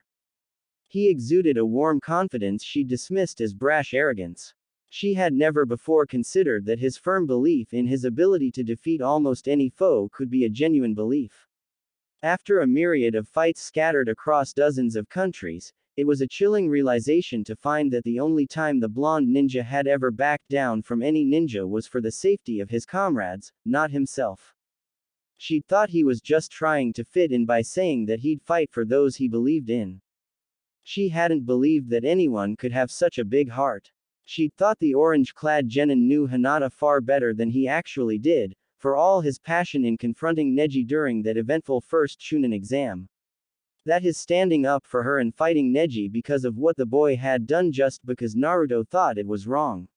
He exuded a warm confidence she dismissed as brash arrogance. She had never before considered that his firm belief in his ability to defeat almost any foe could be a genuine belief. After a myriad of fights scattered across dozens of countries, it was a chilling realization to find that the only time the blonde ninja had ever backed down from any ninja was for the safety of his comrades, not himself. She'd thought he was just trying to fit in by saying that he'd fight for those he believed in. She hadn't believed that anyone could have such a big heart. She'd thought the orange-clad genin knew Hinata far better than he actually did, for all his passion in confronting Neji during that eventful first Chunin exam. That his standing up for her and fighting Neji because of what the boy had done just because Naruto thought it was wrong.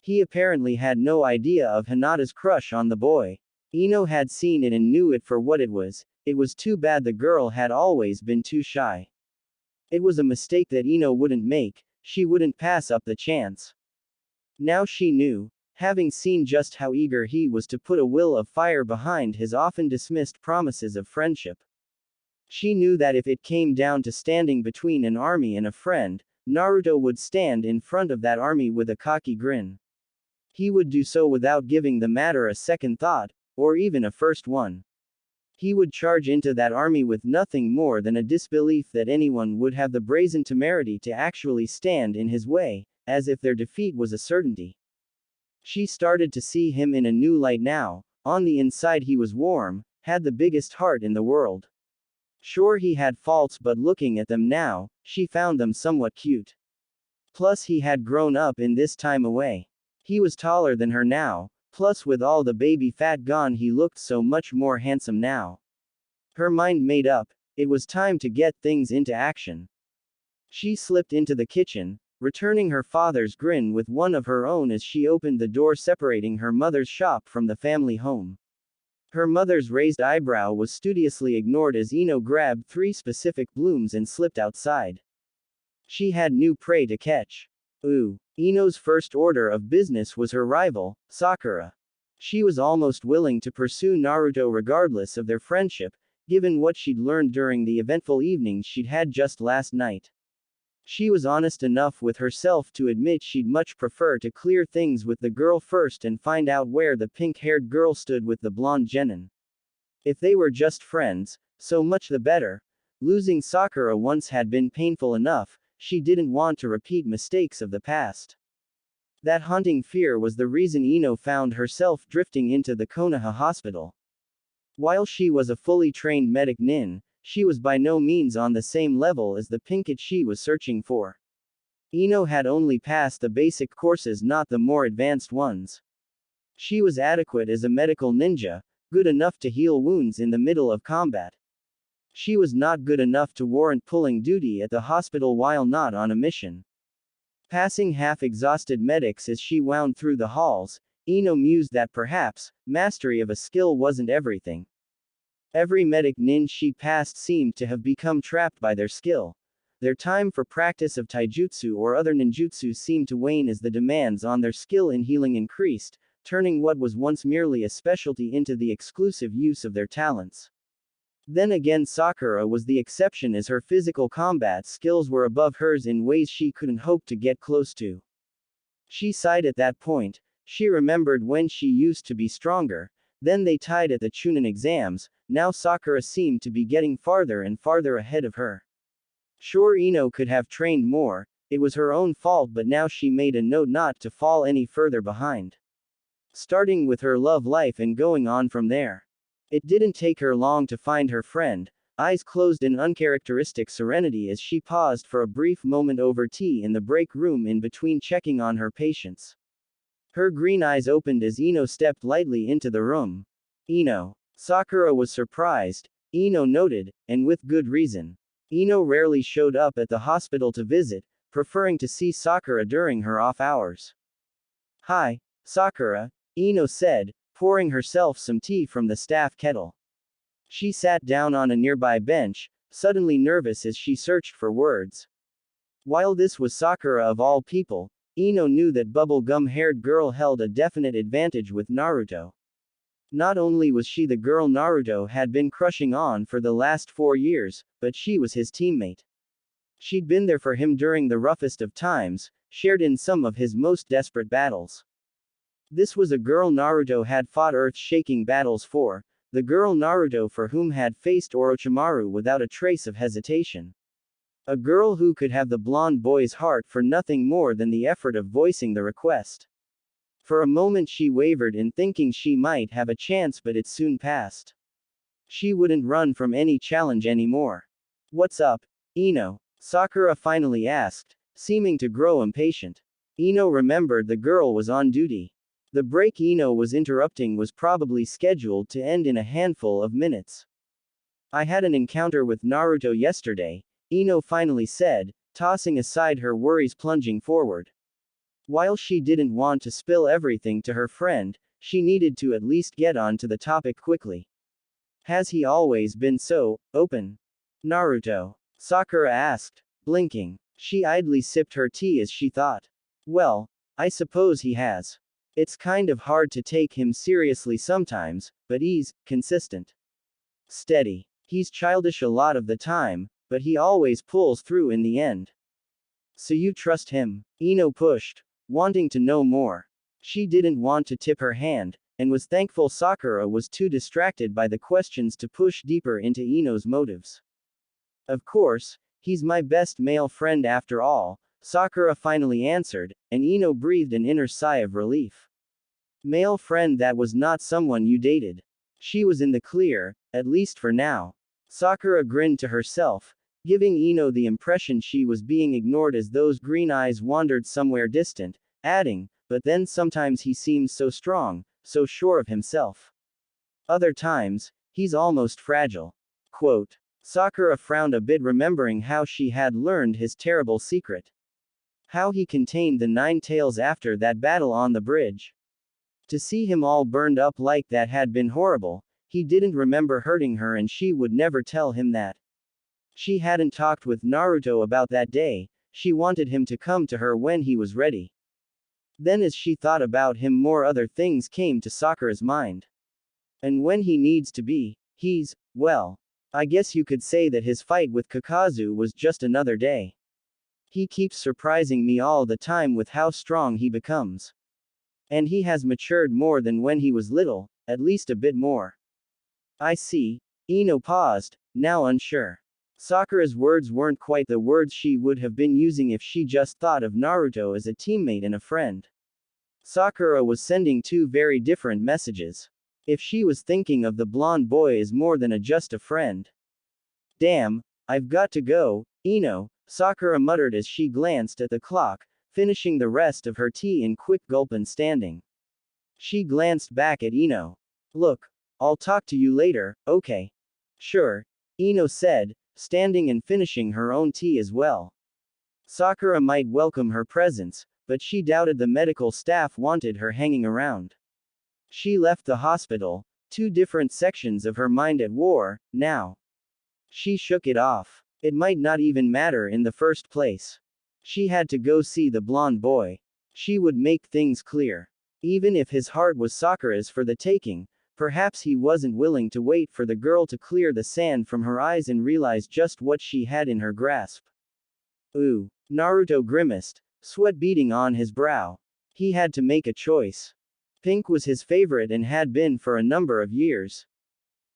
He apparently had no idea of Hinata's crush on the boy. Ino had seen it and knew it for what it was too bad the girl had always been too shy. It was a mistake that Ino wouldn't make, she wouldn't pass up the chance. Now she knew, having seen just how eager he was to put a will of fire behind his often dismissed promises of friendship. She knew that if it came down to standing between an army and a friend, Naruto would stand in front of that army with a cocky grin. He would do so without giving the matter a second thought, or even a first one. He would charge into that army with nothing more than a disbelief that anyone would have the brazen temerity to actually stand in his way, as if their defeat was a certainty. She started to see him in a new light now. On the inside he was warm, had the biggest heart in the world. Sure, he had faults, but looking at them now, she found them somewhat cute. Plus he had grown up in this time away. He was taller than her now. Plus with all the baby fat gone he looked so much more handsome now. Her mind made up, it was time to get things into action. She slipped into the kitchen, returning her father's grin with one of her own as she opened the door separating her mother's shop from the family home. Her mother's raised eyebrow was studiously ignored as Ino grabbed 3 specific blooms and slipped outside. She had new prey to catch. Ooh. Ino's first order of business was her rival, Sakura. She was almost willing to pursue Naruto regardless of their friendship, given what she'd learned during the eventful evenings she'd had just last night. She was honest enough with herself to admit she'd much prefer to clear things with the girl first and find out where the pink-haired girl stood with the blonde genin. If they were just friends, so much the better. Losing Sakura once had been painful enough. She didn't want to repeat mistakes of the past. That haunting fear was the reason Ino found herself drifting into the Konoha hospital. While she was a fully trained medic nin, she was by no means on the same level as the pinkett she was searching for. Ino had only passed the basic courses, not the more advanced ones. She was adequate as a medical ninja, good enough to heal wounds in the middle of combat. She was not good enough to warrant pulling duty at the hospital while not on a mission. Passing half-exhausted medics as she wound through the halls, Ino mused that perhaps, mastery of a skill wasn't everything. Every medic nin she passed seemed to have become trapped by their skill. Their time for practice of taijutsu or other ninjutsu seemed to wane as the demands on their skill in healing increased, turning what was once merely a specialty into the exclusive use of their talents. Then again, Sakura was the exception, as her physical combat skills were above hers in ways she couldn't hope to get close to. She sighed at that point. She remembered when she used to be stronger. Then they tied at the Chunin exams. Now Sakura seemed to be getting farther and farther ahead of her. Sure, Ino could have trained more, it was her own fault, but now she made a note not to fall any further behind. Starting with her love life and going on from there. It didn't take her long to find her friend, eyes closed in uncharacteristic serenity as she paused for a brief moment over tea in the break room in between checking on her patients. Her green eyes opened as Ino stepped lightly into the room. Ino. Sakura was surprised, Ino noted, and with good reason. Ino rarely showed up at the hospital to visit, preferring to see Sakura during her off hours. Hi, Sakura, Ino said, pouring herself some tea from the staff kettle. She sat down on a nearby bench, suddenly nervous as she searched for words. While this was Sakura of all people, Ino knew that bubblegum-haired girl held a definite advantage with Naruto. Not only was she the girl Naruto had been crushing on for the last 4 years, but she was his teammate. She'd been there for him during the roughest of times, shared in some of his most desperate battles. This was a girl Naruto had fought earth-shaking battles for, the girl Naruto for whom had faced Orochimaru without a trace of hesitation. A girl who could have the blonde boy's heart for nothing more than the effort of voicing the request. For a moment she wavered in thinking she might have a chance, but it soon passed. She wouldn't run from any challenge anymore. What's up, Ino? Sakura finally asked, seeming to grow impatient. Ino remembered the girl was on duty. The break Ino was interrupting was probably scheduled to end in a handful of minutes. I had an encounter with Naruto yesterday, Ino finally said, tossing aside her worries, plunging forward. While she didn't want to spill everything to her friend, she needed to at least get on to the topic quickly. Has he always been so open? Naruto? Sakura asked, blinking. She idly sipped her tea as she thought. Well, I suppose he has. It's kind of hard to take him seriously sometimes, but he's consistent. Steady. He's childish a lot of the time, but he always pulls through in the end. So you trust him? Ino pushed, wanting to know more. She didn't want to tip her hand, and was thankful Sakura was too distracted by the questions to push deeper into Ino's motives. Of course, he's my best male friend after all, Sakura finally answered, and Ino breathed an inner sigh of relief. Male friend, that was not someone you dated. She was in the clear, at least for now. Sakura grinned to herself, giving Ino the impression she was being ignored as those green eyes wandered somewhere distant, adding, but then sometimes he seems so strong, so sure of himself. Other times, he's almost fragile. Quote. Sakura frowned a bit, remembering how she had learned his terrible secret. How he contained the 9 tails after that battle on the bridge. To see him all burned up like that had been horrible. He didn't remember hurting her, and she would never tell him that. She hadn't talked with Naruto about that day, she wanted him to come to her when he was ready. Then as she thought about him more, other things came to Sakura's mind. And when he needs to be, he's, well, I guess you could say that his fight with Kakazu was just another day. He keeps surprising me all the time with how strong he becomes. And he has matured more than when he was little, at least a bit more. I see. Ino paused, now unsure. Sakura's words weren't quite the words she would have been using if she just thought of Naruto as a teammate and a friend. Sakura was sending 2 very different messages. If she was thinking of the blonde boy as more than just a friend. Damn, I've got to go, Ino, Sakura muttered as she glanced at the clock, finishing the rest of her tea in quick gulp and standing. She glanced back at Ino. Look, I'll talk to you later, okay? Sure, Ino said, standing and finishing her own tea as well. Sakura might welcome her presence, but she doubted the medical staff wanted her hanging around. She left the hospital, 2 different sections of her mind at war, now. She shook it off. It might not even matter in the first place. She had to go see the blonde boy. She would make things clear. Even if his heart was Sakura's for the taking, perhaps he wasn't willing to wait for the girl to clear the sand from her eyes and realize just what she had in her grasp. Ooh. Naruto grimaced, sweat beading on his brow. He had to make a choice. Pink was his favorite and had been for a number of years.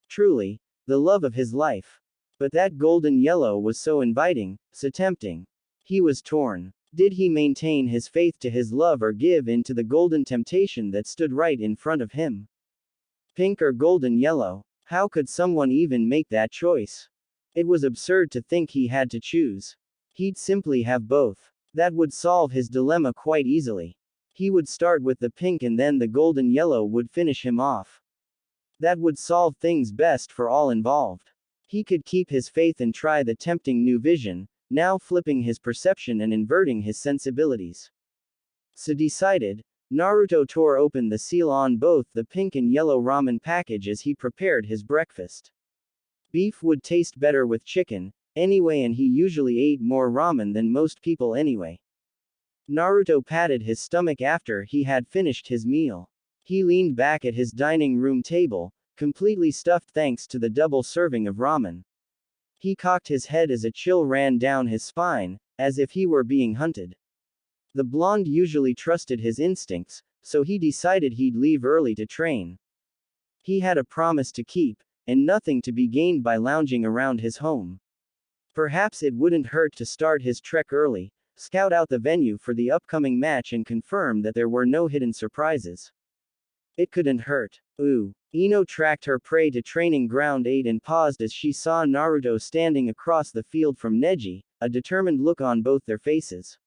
Truly, the love of his life. But that golden yellow was so inviting, so tempting. He was torn. Did he maintain his faith to his love or give in to the golden temptation that stood right in front of him? Pink or golden yellow? How could someone even make that choice? It was absurd to think he had to choose. He'd simply have both. That would solve his dilemma quite easily. He would start with the pink and then the golden yellow would finish him off. That would solve things best for all involved. He could keep his faith and try the tempting new vision, now flipping his perception and inverting his sensibilities. So decided, Naruto tore open the seal on both the pink and yellow ramen package as he prepared his breakfast. Beef would taste better with chicken, anyway, and he usually ate more ramen than most people anyway. Naruto patted his stomach after he had finished his meal. He leaned back at his dining room table, completely stuffed thanks to the double serving of ramen. He cocked his head as a chill ran down his spine, as if he were being hunted. The blonde usually trusted his instincts, so he decided he'd leave early to train. He had a promise to keep, and nothing to be gained by lounging around his home. Perhaps it wouldn't hurt to start his trek early, scout out the venue for the upcoming match and confirm that there were no hidden surprises. It couldn't hurt. Ooh. Ino tracked her prey to training ground 8 and paused as she saw Naruto standing across the field from Neji, a determined look on both their faces.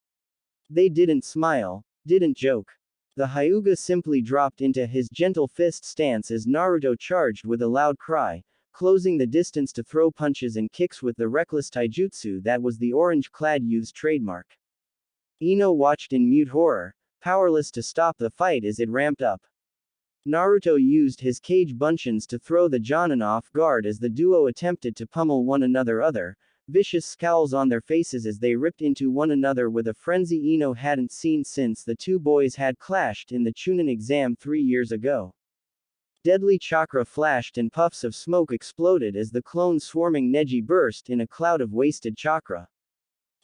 They didn't smile, didn't joke. The Hyuga simply dropped into his gentle fist stance as Naruto charged with a loud cry, closing the distance to throw punches and kicks with the reckless taijutsu that was the orange-clad youth's trademark. Ino watched in mute horror, powerless to stop the fight as it ramped up. Naruto used his cage bunchins to throw the Jonin off guard as the duo attempted to pummel one another, vicious scowls on their faces as they ripped into one another with a frenzy Ino hadn't seen since the two boys had clashed in the Chunin exam 3 years ago. Deadly chakra flashed and puffs of smoke exploded as the clone swarming Neji burst in a cloud of wasted chakra.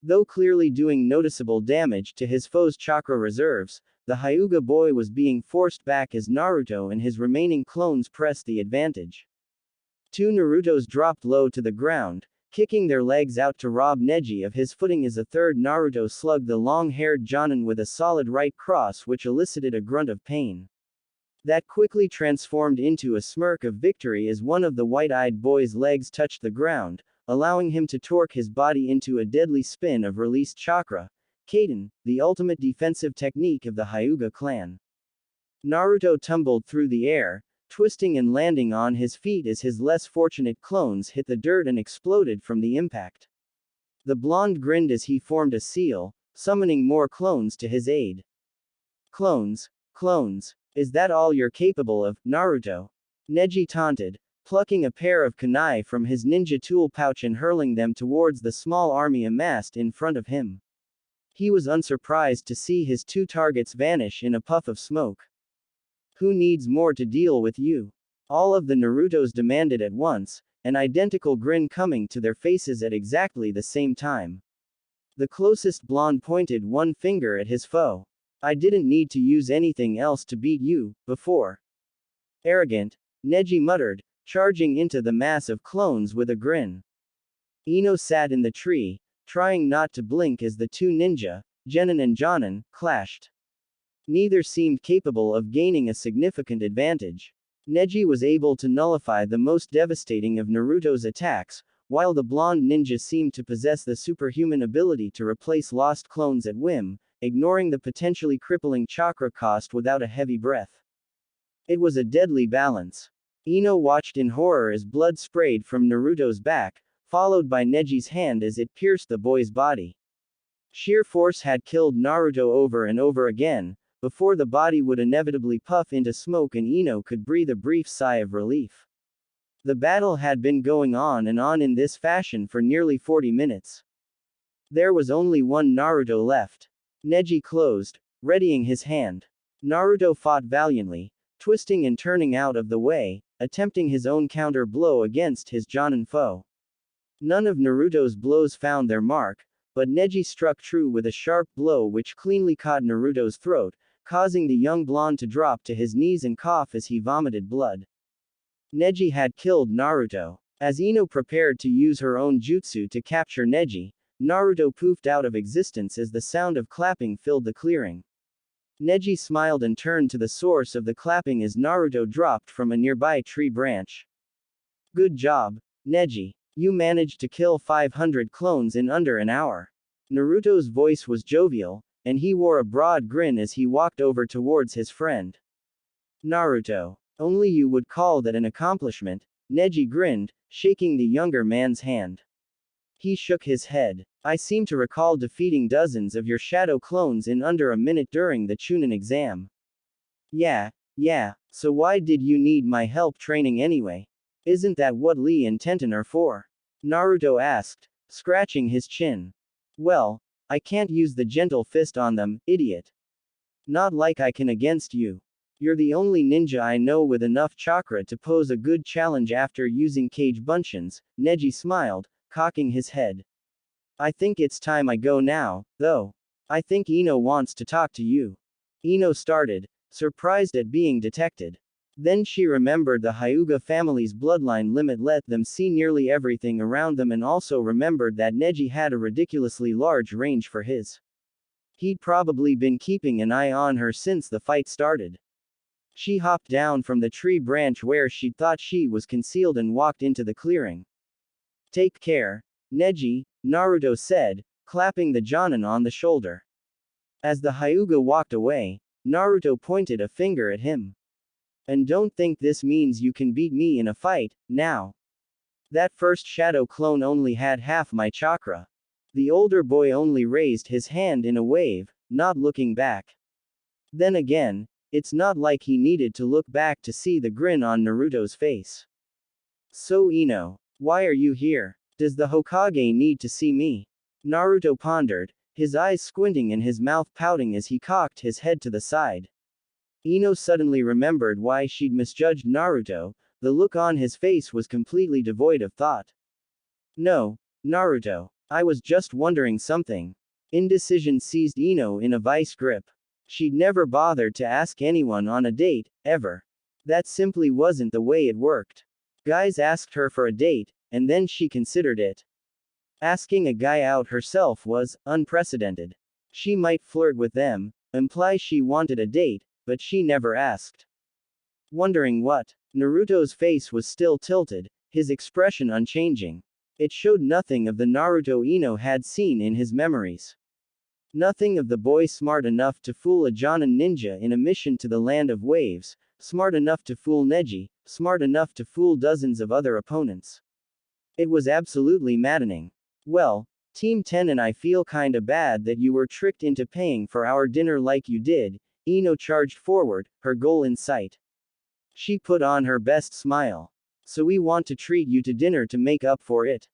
Though clearly doing noticeable damage to his foe's chakra reserves, the Hyuga boy was being forced back as Naruto and his remaining clones pressed the advantage. Two Narutos dropped low to the ground, kicking their legs out to rob Neji of his footing as a third Naruto slugged the long-haired Jonin with a solid right cross which elicited a grunt of pain. That quickly transformed into a smirk of victory as one of the white-eyed boy's legs touched the ground, allowing him to torque his body into a deadly spin of released chakra, Kaden, the ultimate defensive technique of the Hyuga clan. Naruto tumbled through the air, twisting and landing on his feet as his less fortunate clones hit the dirt and exploded from the impact. The blonde grinned as he formed a seal, summoning more clones to his aid. Clones, is that all you're capable of, Naruto? Neji taunted, plucking a pair of kunai from his ninja tool pouch and hurling them towards the small army amassed in front of him. He was unsurprised to see his two targets vanish in a puff of smoke. Who needs more to deal with you? All of the Narutos demanded at once, an identical grin coming to their faces at exactly the same time. The closest blonde pointed one finger at his foe. I didn't need to use anything else to beat you, before. Arrogant, Neji muttered, charging into the mass of clones with a grin. Ino sat in the tree, trying not to blink as the two ninja, Genin and Jonin, clashed. Neither seemed capable of gaining a significant advantage. Neji was able to nullify the most devastating of Naruto's attacks, while the blonde ninja seemed to possess the superhuman ability to replace lost clones at whim, ignoring the potentially crippling chakra cost without a heavy breath. It was a deadly balance. Ino watched in horror as blood sprayed from Naruto's back, followed by Neji's hand as it pierced the boy's body. Sheer force had killed Naruto over and over again, before the body would inevitably puff into smoke and Ino could breathe a brief sigh of relief. The battle had been going on and on in this fashion for nearly 40 minutes. There was only one Naruto left. Neji closed, readying his hand. Naruto fought valiantly, twisting and turning out of the way, attempting his own counter blow against his Jonin foe. None of Naruto's blows found their mark, but Neji struck true with a sharp blow which cleanly caught Naruto's throat, causing the young blonde to drop to his knees and cough as he vomited blood. Neji had killed Naruto. As Ino prepared to use her own jutsu to capture Neji, Naruto poofed out of existence as the sound of clapping filled the clearing. Neji smiled and turned to the source of the clapping as Naruto dropped from a nearby tree branch. Good job, Neji. You managed to kill 500 clones in under an hour. Naruto's voice was jovial, and he wore a broad grin as he walked over towards his friend. Naruto. Only you would call that an accomplishment, Neji grinned, shaking the younger man's hand. He shook his head. I seem to recall defeating dozens of your shadow clones in under a minute during the Chunin exam. Yeah, so why did you need my help training anyway? Isn't that what Lee and Tenten are for? Naruto asked, scratching his chin. Well, I can't use the gentle fist on them, idiot. Not like I can against you. You're the only ninja I know with enough chakra to pose a good challenge after using Kage Bunshin's, Neji smiled, cocking his head. I think it's time I go now, though. I think Ino wants to talk to you. Ino started, surprised at being detected. Then she remembered the Hyuga family's bloodline limit let them see nearly everything around them and also remembered that Neji had a ridiculously large range for his. He'd probably been keeping an eye on her since the fight started. She hopped down from the tree branch where she'd thought she was concealed and walked into the clearing. Take care, Neji, Naruto said, clapping the Jonin on the shoulder. As the Hyuga walked away, Naruto pointed a finger at him. And don't think this means you can beat me in a fight, now. That first shadow clone only had half my chakra. The older boy only raised his hand in a wave, not looking back. Then again, it's not like he needed to look back to see the grin on Naruto's face. So Ino, why are you here? Does the Hokage need to see me? Naruto pondered, his eyes squinting and his mouth pouting as he cocked his head to the side. Ino suddenly remembered why she'd misjudged Naruto, the look on his face was completely devoid of thought. No, Naruto. I was just wondering something. Indecision seized Ino in a vice grip. She'd never bothered to ask anyone on a date, ever. That simply wasn't the way it worked. Guys asked her for a date, and then she considered it. Asking a guy out herself was unprecedented. She might flirt with them, imply she wanted a date, but she never asked. Wondering what? Naruto's face was still tilted, his expression unchanging. It showed nothing of the Naruto Ino had seen in his memories. Nothing of the boy smart enough to fool a Jonin ninja in a mission to the land of waves, smart enough to fool Neji, smart enough to fool dozens of other opponents. It was absolutely maddening. Well, Team 10 and I feel kinda bad that you were tricked into paying for our dinner like you did. Ino charged forward, her goal in sight. She put on her best smile. So we want to treat you to dinner to make up for it.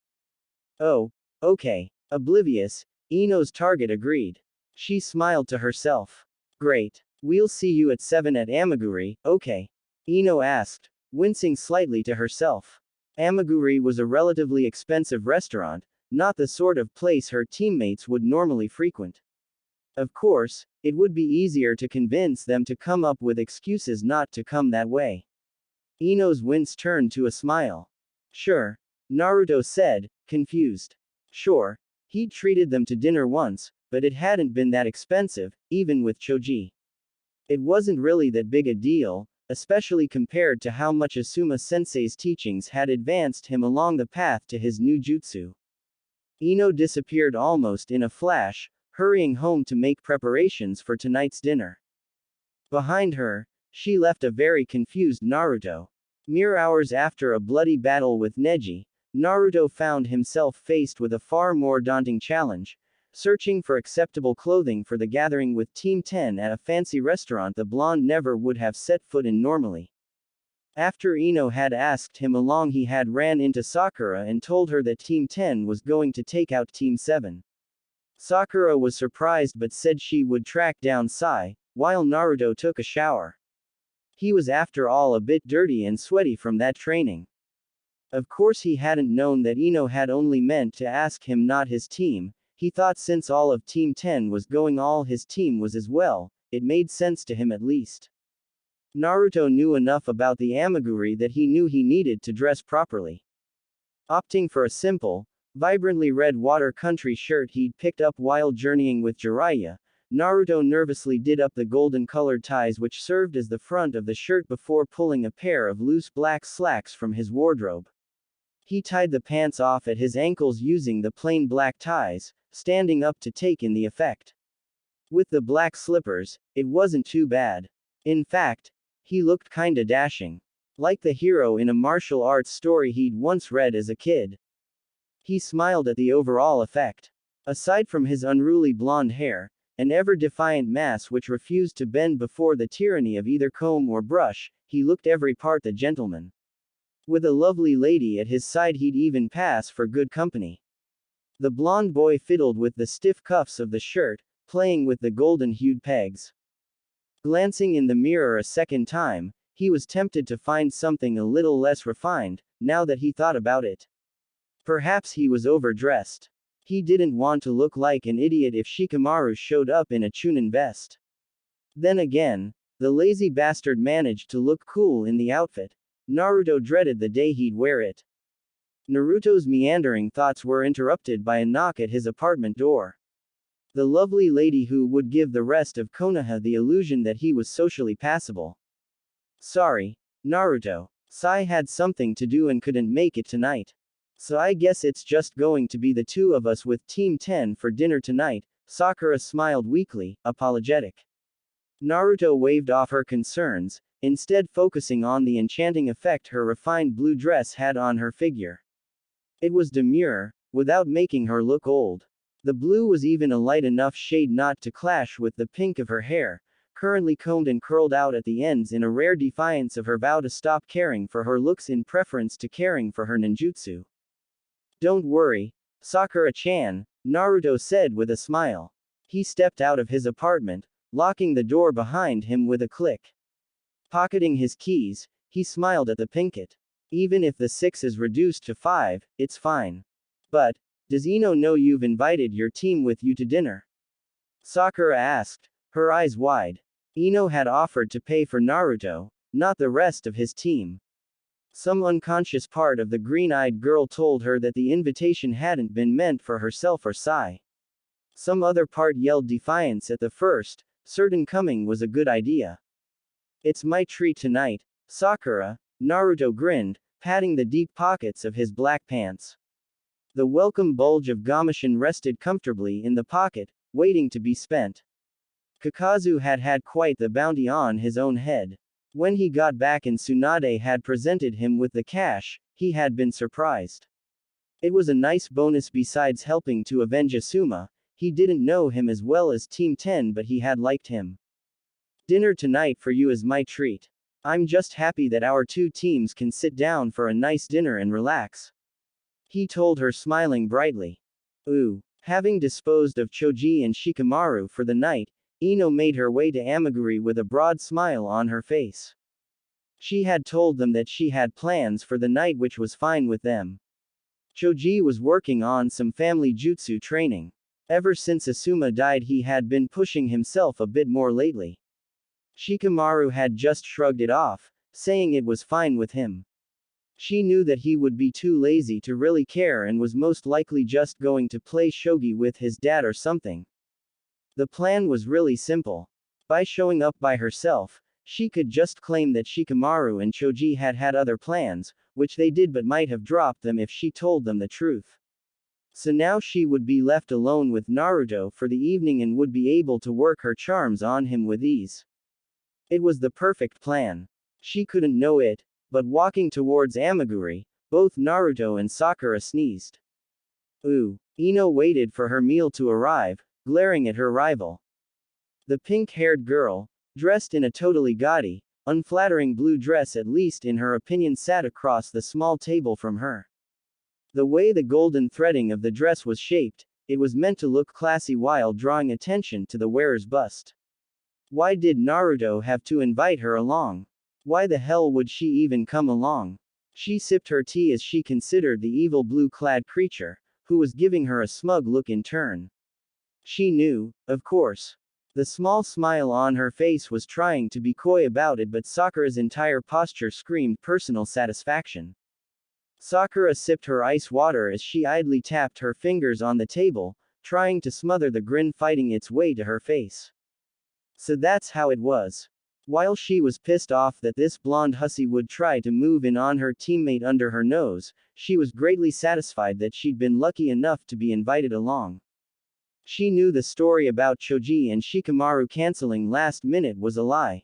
Oh, okay. Oblivious, Ino's target agreed. She smiled to herself. Great. We'll see you at 7 at Amaguri, okay? Ino asked, wincing slightly to herself. Amaguri was a relatively expensive restaurant, not the sort of place her teammates would normally frequent. Of course, it would be easier to convince them to come up with excuses not to come that way. Ino's wince turned to a smile. Sure. Naruto said, confused. Sure. He'd treated them to dinner once, but it hadn't been that expensive, even with Choji. It wasn't really that big a deal, especially compared to how much Asuma Sensei's teachings had advanced him along the path to his new jutsu. Ino disappeared almost in a flash, hurrying home to make preparations for tonight's dinner. Behind her, she left a very confused Naruto. Mere hours after a bloody battle with Neji, Naruto found himself faced with a far more daunting challenge, searching for acceptable clothing for the gathering with Team 10 at a fancy restaurant the blonde never would have set foot in normally. After Ino had asked him along, he had ran into Sakura and told her that Team 10 was going to take out Team 7. Sakura was surprised but said she would track down Sai, while Naruto took a shower. He was after all a bit dirty and sweaty from that training. Of course he hadn't known that Ino had only meant to ask him, not his team. He thought since all of Team 10 was going, all his team was as well. It made sense to him at least. Naruto knew enough about the Amaguri that he knew he needed to dress properly. Opting for a simple, vibrantly red water country shirt he'd picked up while journeying with Jiraiya, Naruto nervously did up the golden-colored ties which served as the front of the shirt before pulling a pair of loose black slacks from his wardrobe. He tied the pants off at his ankles using the plain black ties, standing up to take in the effect. With the black slippers, it wasn't too bad. In fact, he looked kinda dashing. Like the hero in a martial arts story he'd once read as a kid. He smiled at the overall effect. Aside from his unruly blonde hair, an ever-defiant mass which refused to bend before the tyranny of either comb or brush, he looked every part the gentleman. With a lovely lady at his side he'd even pass for good company. The blonde boy fiddled with the stiff cuffs of the shirt, playing with the golden-hued pegs. Glancing in the mirror a second time, he was tempted to find something a little less refined, now that he thought about it. Perhaps he was overdressed. He didn't want to look like an idiot if Shikamaru showed up in a Chunin vest. Then again, the lazy bastard managed to look cool in the outfit. Naruto dreaded the day he'd wear it. Naruto's meandering thoughts were interrupted by a knock at his apartment door. The lovely lady who would give the rest of Konoha the illusion that he was socially passable. Sorry, Naruto. Sai had something to do and couldn't make it tonight. So I guess it's just going to be the two of us with Team 10 for dinner tonight. Sakura smiled weakly, apologetic. Naruto waved off her concerns, instead focusing on the enchanting effect her refined blue dress had on her figure. It was demure, without making her look old. The blue was even a light enough shade not to clash with the pink of her hair, currently combed and curled out at the ends in a rare defiance of her vow to stop caring for her looks in preference to caring for her ninjutsu. Don't worry, Sakura-chan, Naruto said with a smile. He stepped out of his apartment, locking the door behind him with a click. Pocketing his keys, he smiled at the pinkett. Even if the 6 is reduced to 5, it's fine. But, does Ino know you've invited your team with you to dinner? Sakura asked, her eyes wide. Ino had offered to pay for Naruto, not the rest of his team. Some unconscious part of the green-eyed girl told her that the invitation hadn't been meant for herself or Sai. Some other part yelled defiance at the first, certain coming was a good idea. It's my treat tonight, Sakura, Naruto grinned, patting the deep pockets of his black pants. The welcome bulge of Gamashin rested comfortably in the pocket, waiting to be spent. Kakazu had had quite the bounty on his own head. When he got back and Tsunade had presented him with the cash, he had been surprised. It was a nice bonus. Besides helping to avenge Asuma, he didn't know him as well as Team 10, but he had liked him. Dinner tonight for you is my treat. I'm just happy that our two teams can sit down for a nice dinner and relax. He told her, smiling brightly. Ooh. Having disposed of Choji and Shikamaru for the night, Ino made her way to Amaguri with a broad smile on her face. She had told them that she had plans for the night, which was fine with them. Choji was working on some family jutsu training. Ever since Asuma died, he had been pushing himself a bit more lately. Shikamaru had just shrugged it off, saying it was fine with him. She knew that he would be too lazy to really care and was most likely just going to play shogi with his dad or something. The plan was really simple. By showing up by herself, she could just claim that Shikamaru and Choji had had other plans, which they did but might have dropped them if she told them the truth. So now she would be left alone with Naruto for the evening and would be able to work her charms on him with ease. It was the perfect plan. She couldn't know it, but walking towards Amaguri, both Naruto and Sakura sneezed. Ooh. Ino waited for her meal to arrive, glaring at her rival. The pink-haired girl, dressed in a totally gaudy, unflattering blue dress, at least in her opinion, sat across the small table from her. The way the golden threading of the dress was shaped, it was meant to look classy while drawing attention to the wearer's bust. Why did Naruto have to invite her along? Why the hell would she even come along? She sipped her tea as she considered the evil blue-clad creature, who was giving her a smug look in turn. She knew, of course. The small smile on her face was trying to be coy about it, but Sakura's entire posture screamed personal satisfaction. Sakura sipped her ice water as she idly tapped her fingers on the table, trying to smother the grin fighting its way to her face. So that's how it was. While she was pissed off that this blonde hussy would try to move in on her teammate under her nose, she was greatly satisfied that she'd been lucky enough to be invited along. She knew the story about Choji and Shikamaru canceling last minute was a lie.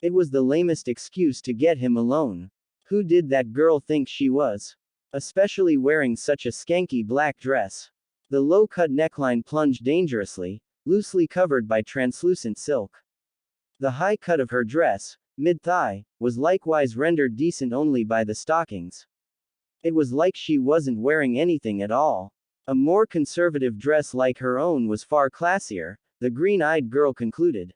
It was the lamest excuse to get him alone. Who did that girl think she was? Especially wearing such a skanky black dress. The low-cut neckline plunged dangerously, loosely covered by translucent silk. The high cut of her dress, mid-thigh, was likewise rendered decent only by the stockings. It was like she wasn't wearing anything at all. A more conservative dress like her own was far classier, the green-eyed girl concluded.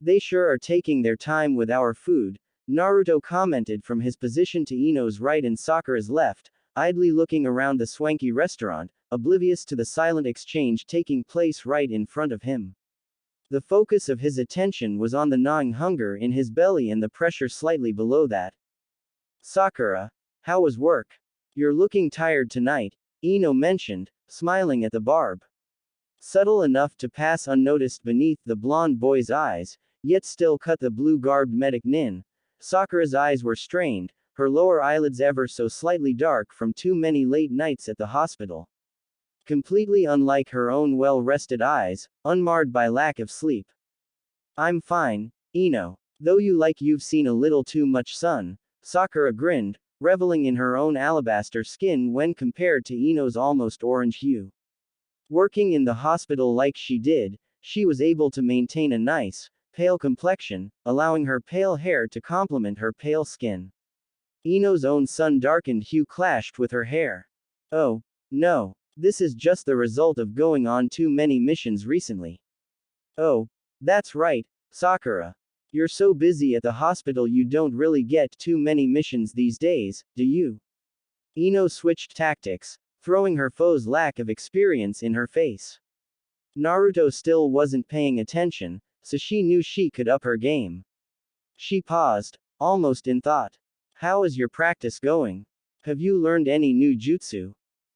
They sure are taking their time with our food, Naruto commented from his position to Ino's right and Sakura's left, idly looking around the swanky restaurant, oblivious to the silent exchange taking place right in front of him. The focus of his attention was on the gnawing hunger in his belly and the pressure slightly below that. Sakura, how was work? You're looking tired tonight, Ino mentioned, smiling at the barb. Subtle enough to pass unnoticed beneath the blonde boy's eyes, yet still cut the blue-garbed medic nin. Sakura's eyes were strained, her lower eyelids ever so slightly dark from too many late nights at the hospital. Completely unlike her own well-rested eyes, unmarred by lack of sleep. I'm fine, Ino. Though you've seen a little too much sun, Sakura grinned, reveling in her own alabaster skin when compared to Ino's almost orange hue. Working in the hospital like she did, she was able to maintain a nice, pale complexion, allowing her pale hair to complement her pale skin. Ino's own sun-darkened hue clashed with her hair. Oh, no. This is just the result of going on too many missions recently. Oh, that's right, Sakura. You're so busy at the hospital you don't really get too many missions these days, do you? Ino switched tactics, throwing her foe's lack of experience in her face. Naruto still wasn't paying attention, so she knew she could up her game. She paused, almost in thought. How is your practice going? Have you learned any new jutsu?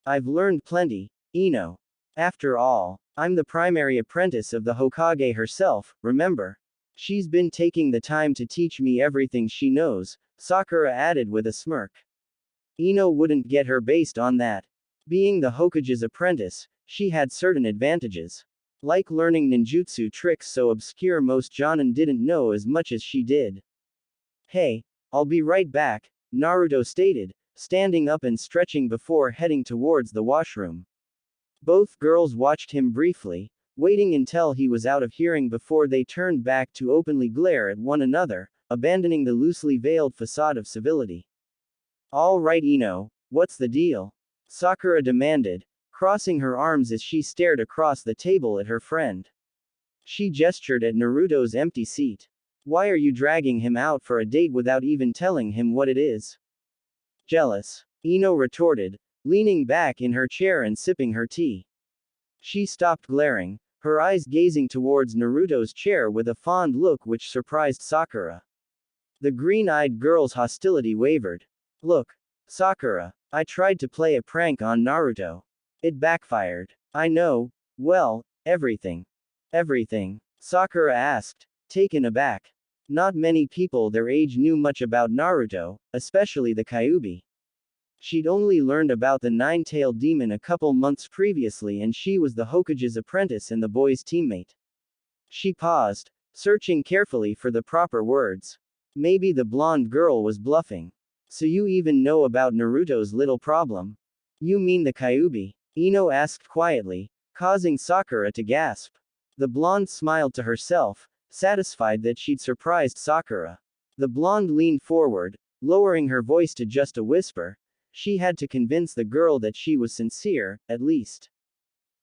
I've learned plenty, Ino. After all, I'm the primary apprentice of the Hokage herself, remember? She's been taking the time to teach me everything she knows, Sakura added with a smirk. Ino wouldn't get her based on that. Being the Hokage's apprentice, she had certain advantages. Like learning ninjutsu tricks so obscure most jonin didn't know as much as she did. Hey, I'll be right back, Naruto stated, standing up and stretching before heading towards the washroom. Both girls watched him briefly, waiting until he was out of hearing before they turned back to openly glare at one another, abandoning the loosely veiled facade of civility. All right, Ino, what's the deal? Sakura demanded, crossing her arms as she stared across the table at her friend. She gestured at Naruto's empty seat. Why are you dragging him out for a date without even telling him what it is? Jealous, Ino retorted, leaning back in her chair and sipping her tea. She stopped glaring, her eyes gazing towards Naruto's chair with a fond look which surprised Sakura. The green-eyed girl's hostility wavered. Look, Sakura, I tried to play a prank on Naruto. It backfired. I know, well, everything. Everything? Sakura asked, taken aback. Not many people their age knew much about Naruto, especially the Kyuubi. She'd only learned about the nine-tailed demon a couple months previously and she was the Hokage's apprentice and the boy's teammate. She paused, searching carefully for the proper words. Maybe the blonde girl was bluffing. So you even know about Naruto's little problem? You mean the Kyuubi? Ino asked quietly, causing Sakura to gasp. The blonde smiled to herself, satisfied that she'd surprised Sakura. The blonde leaned forward, lowering her voice to just a whisper. She had to convince the girl that she was sincere, at least.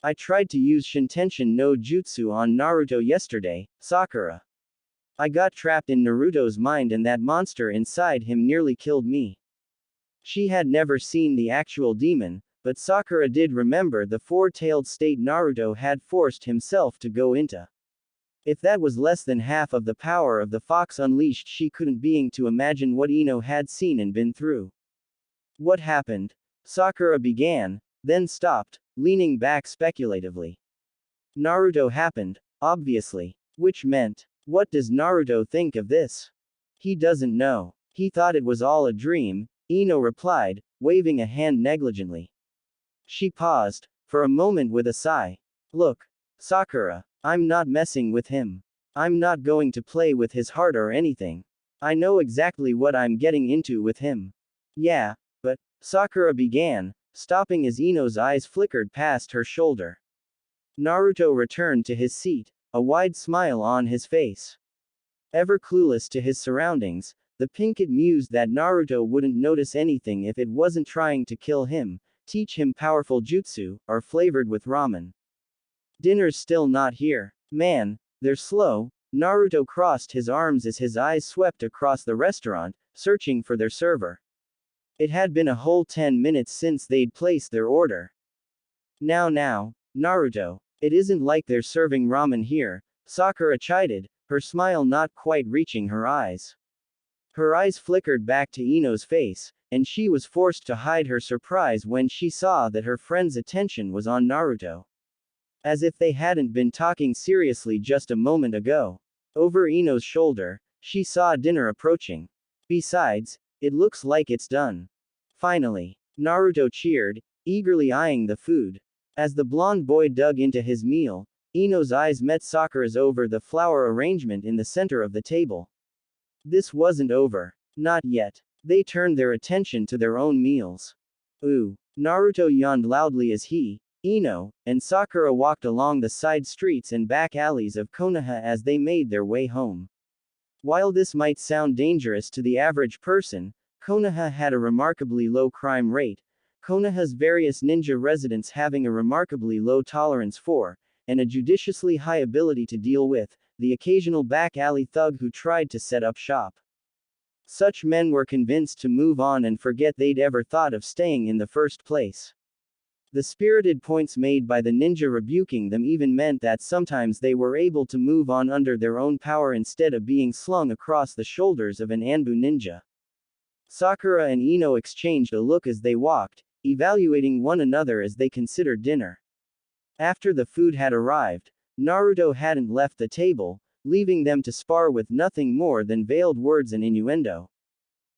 I tried to use Shintention no Jutsu on Naruto yesterday, Sakura. I got trapped in Naruto's mind and that monster inside him nearly killed me. She had never seen the actual demon, but Sakura did remember the four-tailed state Naruto had forced himself to go into. If that was less than half of the power of the fox unleashed, she couldn't being to imagine what Ino had seen and been through. What happened? Sakura began, then stopped, leaning back speculatively. Naruto happened, obviously. Which meant, what does Naruto think of this? He doesn't know. He thought it was all a dream, Ino replied, waving a hand negligently. She paused, for a moment with a sigh. Look, Sakura, I'm not messing with him. I'm not going to play with his heart or anything. I know exactly what I'm getting into with him. Yeah, but, Sakura began, stopping as Ino's eyes flickered past her shoulder. Naruto returned to his seat, a wide smile on his face. Ever clueless to his surroundings, the Pinkett mused that Naruto wouldn't notice anything if it wasn't trying to kill him, teach him powerful jutsu, or flavored with ramen. Dinner's still not here. Man, they're slow. Naruto crossed his arms as his eyes swept across the restaurant, searching for their server. It had been a whole 10 minutes since they'd placed their order. Now, Naruto, it isn't like they're serving ramen here, Sakura chided, her smile not quite reaching her eyes. Her eyes flickered back to Ino's face, and she was forced to hide her surprise when she saw that her friend's attention was on Naruto. As if they hadn't been talking seriously just a moment ago. Over Ino's shoulder, she saw dinner approaching. Besides, it looks like it's done. Finally, Naruto cheered, eagerly eyeing the food. As the blonde boy dug into his meal, Ino's eyes met Sakura's over the flower arrangement in the center of the table. This wasn't over. Not yet. They turned their attention to their own meals. Ooh. Naruto yawned loudly as he, Ino, and Sakura walked along the side streets and back alleys of Konoha as they made their way home. While this might sound dangerous to the average person, Konoha had a remarkably low crime rate, Konoha's various ninja residents having a remarkably low tolerance for, and a judiciously high ability to deal with, the occasional back alley thug who tried to set up shop. Such men were convinced to move on and forget they'd ever thought of staying in the first place. The spirited points made by the ninja rebuking them even meant that sometimes they were able to move on under their own power instead of being slung across the shoulders of an Anbu ninja. Sakura and Ino exchanged a look as they walked, evaluating one another as they considered dinner. After the food had arrived, Naruto hadn't left the table, leaving them to spar with nothing more than veiled words and innuendo.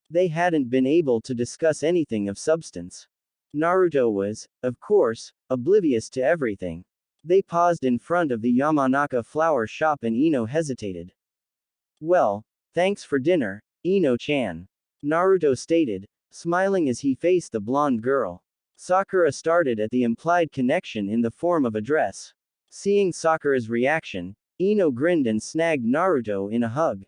They hadn't been able to discuss anything of substance. Naruto was, of course, oblivious to everything. They paused in front of the Yamanaka flower shop and Ino hesitated. Well, thanks for dinner, Ino-chan. Naruto stated, smiling as he faced the blonde girl. Sakura started at the implied connection in the form of a dress. Seeing Sakura's reaction, Ino grinned and snagged Naruto in a hug.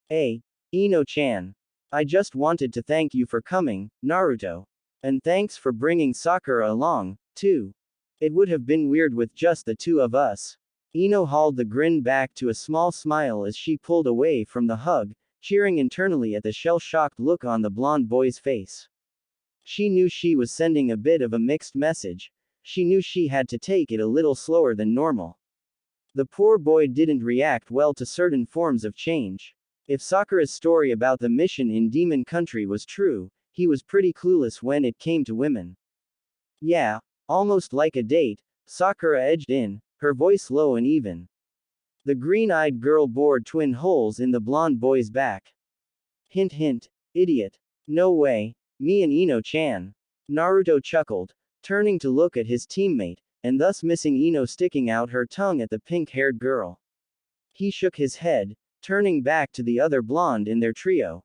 Hey, Ino-chan. I just wanted to thank you for coming, Naruto. And thanks for bringing Sakura along, too. It would have been weird with just the two of us. Ino hauled the grin back to a small smile as she pulled away from the hug, cheering internally at the shell-shocked look on the blonde boy's face. She knew she was sending a bit of a mixed message. She knew she had to take it a little slower than normal. The poor boy didn't react well to certain forms of change. If Sakura's story about the mission in Demon Country was true, he was pretty clueless when it came to women. Yeah, almost like a date, Sakura edged in, her voice low and even. The green-eyed girl bored twin holes in the blonde boy's back. Hint hint, idiot. No way, me and Ino-chan. Naruto chuckled, turning to look at his teammate, and thus missing Ino sticking out her tongue at the pink-haired girl. He shook his head, turning back to the other blonde in their trio.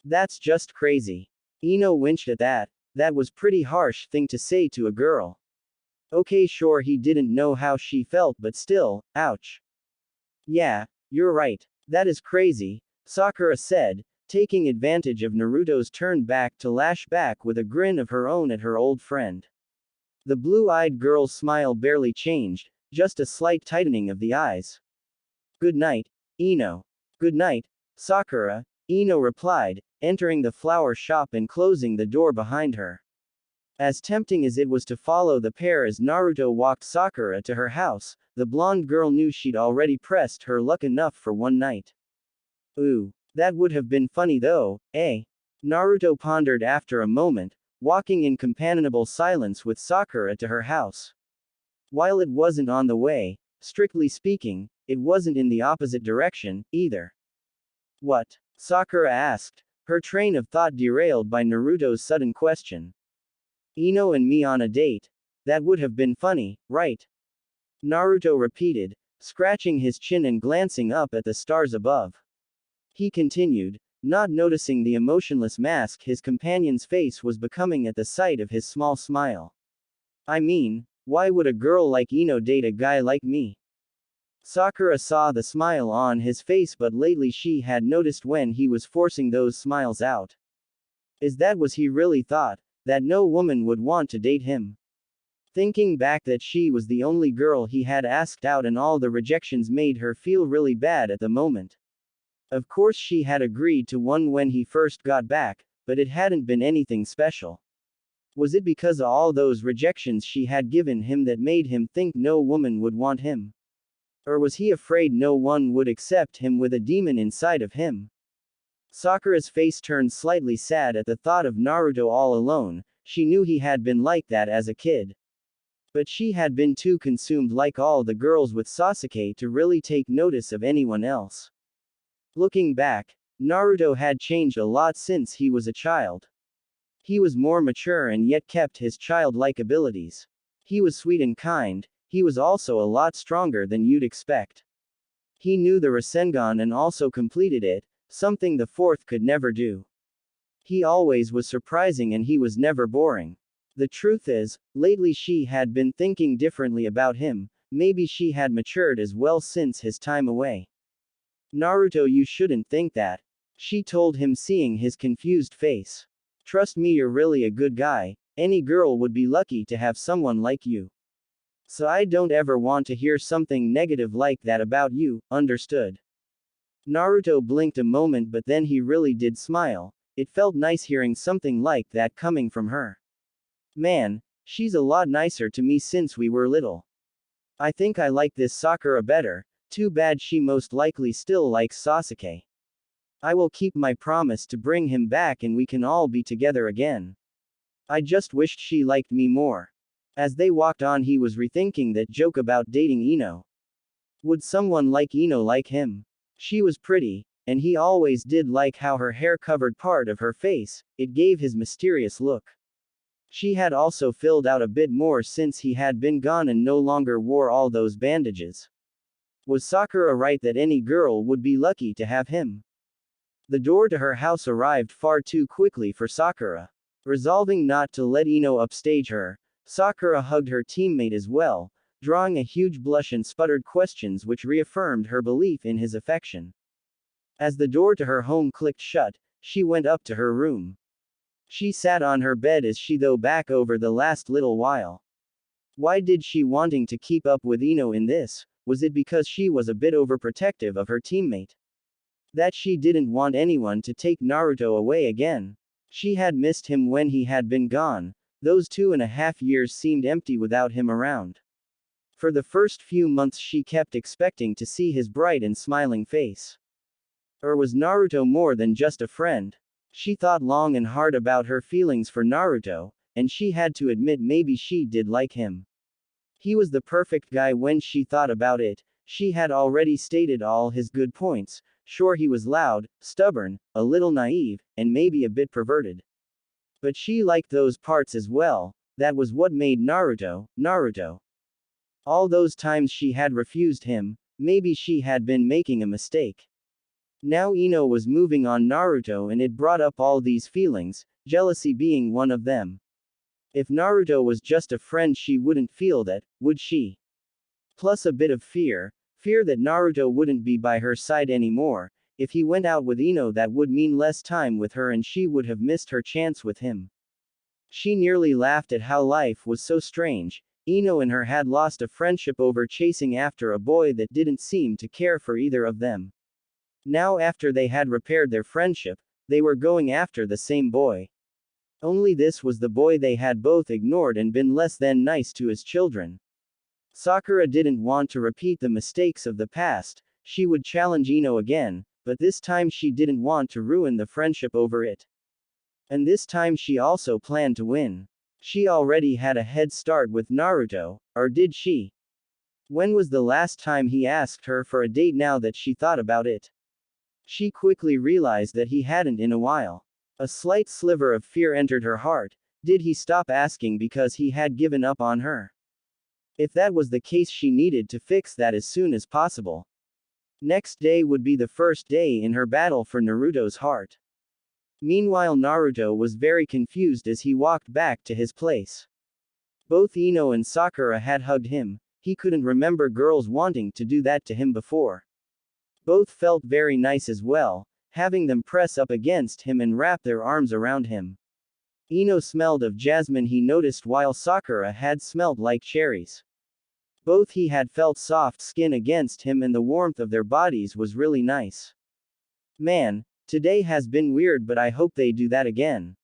That's just crazy. Ino winced at that. That was pretty harsh thing to say to a girl. Okay, sure, he didn't know how she felt, but still, ouch. Yeah, you're right. That is crazy, Sakura said, taking advantage of Naruto's turn back to lash back with a grin of her own at her old friend. The blue-eyed girl's smile barely changed, just a slight tightening of the eyes. Good night, Ino. Good night, Sakura, Ino replied, entering the flower shop and closing the door behind her. As tempting as it was to follow the pair as Naruto walked Sakura to her house, the blonde girl knew she'd already pressed her luck enough for one night. Ooh, that would have been funny though, eh? Naruto pondered after a moment, walking in companionable silence with Sakura to her house. While it wasn't on the way, strictly speaking, it wasn't in the opposite direction, either. What? Sakura asked, her train of thought derailed by Naruto's sudden question. Ino and me on a date? That would have been funny, right? Naruto repeated, scratching his chin and glancing up at the stars above. He continued, not noticing the emotionless mask his companion's face was becoming at the sight of his small smile. I mean, why would a girl like Ino date a guy like me? Sakura saw the smile on his face, but lately she had noticed when he was forcing those smiles out. Is that what he really thought, that no woman would want to date him? Thinking back that she was the only girl he had asked out and all the rejections made her feel really bad at the moment. Of course she had agreed to one when he first got back, but it hadn't been anything special. Was it because of all those rejections she had given him that made him think no woman would want him? Or was he afraid no one would accept him with a demon inside of him? Sakura's face turned slightly sad at the thought of Naruto all alone. She knew he had been like that as a kid. But she had been too consumed like all the girls with Sasuke to really take notice of anyone else. Looking back, Naruto had changed a lot since he was a child. He was more mature and yet kept his childlike abilities. He was sweet and kind. He was also a lot stronger than you'd expect. He knew the Rasengan and also completed it, something the fourth could never do. He always was surprising and he was never boring. The truth is, lately she had been thinking differently about him. Maybe she had matured as well since his time away. Naruto, you shouldn't think that, she told him, seeing his confused face. Trust me, you're really a good guy. Any girl would be lucky to have someone like you. So I don't ever want to hear something negative like that about you, understood? Naruto blinked a moment, but then he really did smile. It felt nice hearing something like that coming from her. Man, she's a lot nicer to me since we were little. I think I like this Sakura better. Too bad she most likely still likes Sasuke. I will keep my promise to bring him back and we can all be together again. I just wished she liked me more. As they walked on, he was rethinking that joke about dating Ino. Would someone like Ino like him? She was pretty, and he always did like how her hair covered part of her face. It gave his mysterious look. She had also filled out a bit more since he had been gone and no longer wore all those bandages. Was Sakura right that any girl would be lucky to have him? The door to her house arrived far too quickly for Sakura. Resolving not to let Ino upstage her, Sakura hugged her teammate as well, drawing a huge blush and sputtered questions which reaffirmed her belief in his affection. As the door to her home clicked shut, she went up to her room. She sat on her bed as she thought back over the last little while. Why did she wanting to keep up with Ino in this? Was it because she was a bit overprotective of her teammate? That she didn't want anyone to take Naruto away again? She had missed him when he had been gone. Those 2.5 years seemed empty without him around. For the first few months she kept expecting to see his bright and smiling face. Or was Naruto more than just a friend? She thought long and hard about her feelings for Naruto, and she had to admit maybe she did like him. He was the perfect guy when she thought about it. She had already stated all his good points. Sure, he was loud, stubborn, a little naive, and maybe a bit perverted. But she liked those parts as well. That was what made Naruto, Naruto. All those times she had refused him, maybe she had been making a mistake. Now Ino was moving on Naruto and it brought up all these feelings, jealousy being one of them. If Naruto was just a friend, she wouldn't feel that, would she? Plus a bit of fear that Naruto wouldn't be by her side anymore. If he went out with Ino, that would mean less time with her and she would have missed her chance with him. She nearly laughed at how life was so strange. Ino and her had lost a friendship over chasing after a boy that didn't seem to care for either of them. Now after they had repaired their friendship, they were going after the same boy. Only this was the boy they had both ignored and been less than nice to as children. Sakura didn't want to repeat the mistakes of the past, she would challenge Ino again, but this time she didn't want to ruin the friendship over it. And this time she also planned to win. She already had a head start with Naruto, or did she? When was the last time he asked her for a date now that she thought about it? She quickly realized that he hadn't in a while. A slight sliver of fear entered her heart. Did he stop asking because he had given up on her? If that was the case, she needed to fix that as soon as possible. Next day would be the first day in her battle for Naruto's heart. Meanwhile, Naruto was very confused as he walked back to his place. Both Ino and Sakura had hugged him. He couldn't remember girls wanting to do that to him before. Both felt very nice as well, having them press up against him and wrap their arms around him. Ino smelled of jasmine he noticed, while Sakura had smelled like cherries. Both he had felt soft skin against him and the warmth of their bodies was really nice. Man, today has been weird, but I hope they do that again.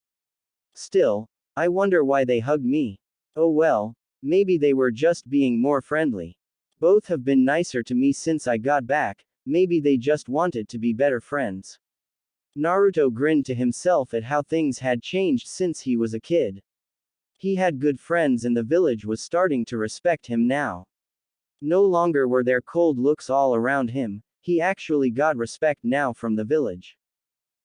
Still, I wonder why they hugged me. Oh well, maybe they were just being more friendly. Both have been nicer to me since I got back, maybe they just wanted to be better friends. Naruto grinned to himself at how things had changed since he was a kid. He had good friends and the village was starting to respect him now. No longer were there cold looks all around him, he actually got respect now from the village.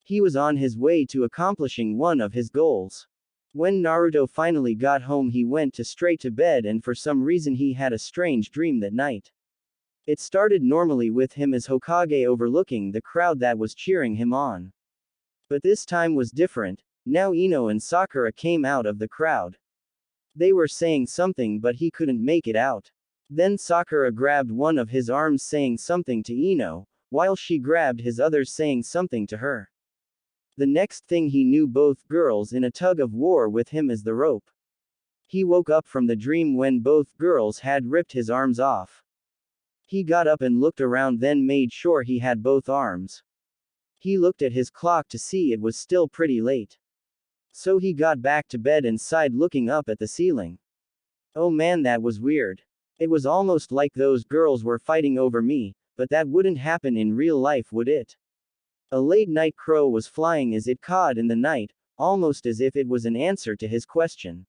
He was on his way to accomplishing one of his goals. When Naruto finally got home, he went straight to bed, and for some reason he had a strange dream that night. It started normally with him as Hokage overlooking the crowd that was cheering him on. But this time was different. Now Ino and Sakura came out of the crowd. They were saying something but he couldn't make it out. Then Sakura grabbed one of his arms saying something to Ino, while she grabbed his other saying something to her. The next thing he knew, both girls in a tug of war with him as the rope. He woke up from the dream when both girls had ripped his arms off. He got up and looked around, then made sure he had both arms. He looked at his clock to see it was still pretty late. So he got back to bed and sighed, looking up at the ceiling. Oh man, that was weird. It was almost like those girls were fighting over me, but that wouldn't happen in real life, would it? A late-night crow was flying as it cawed in the night, almost as if it was an answer to his question.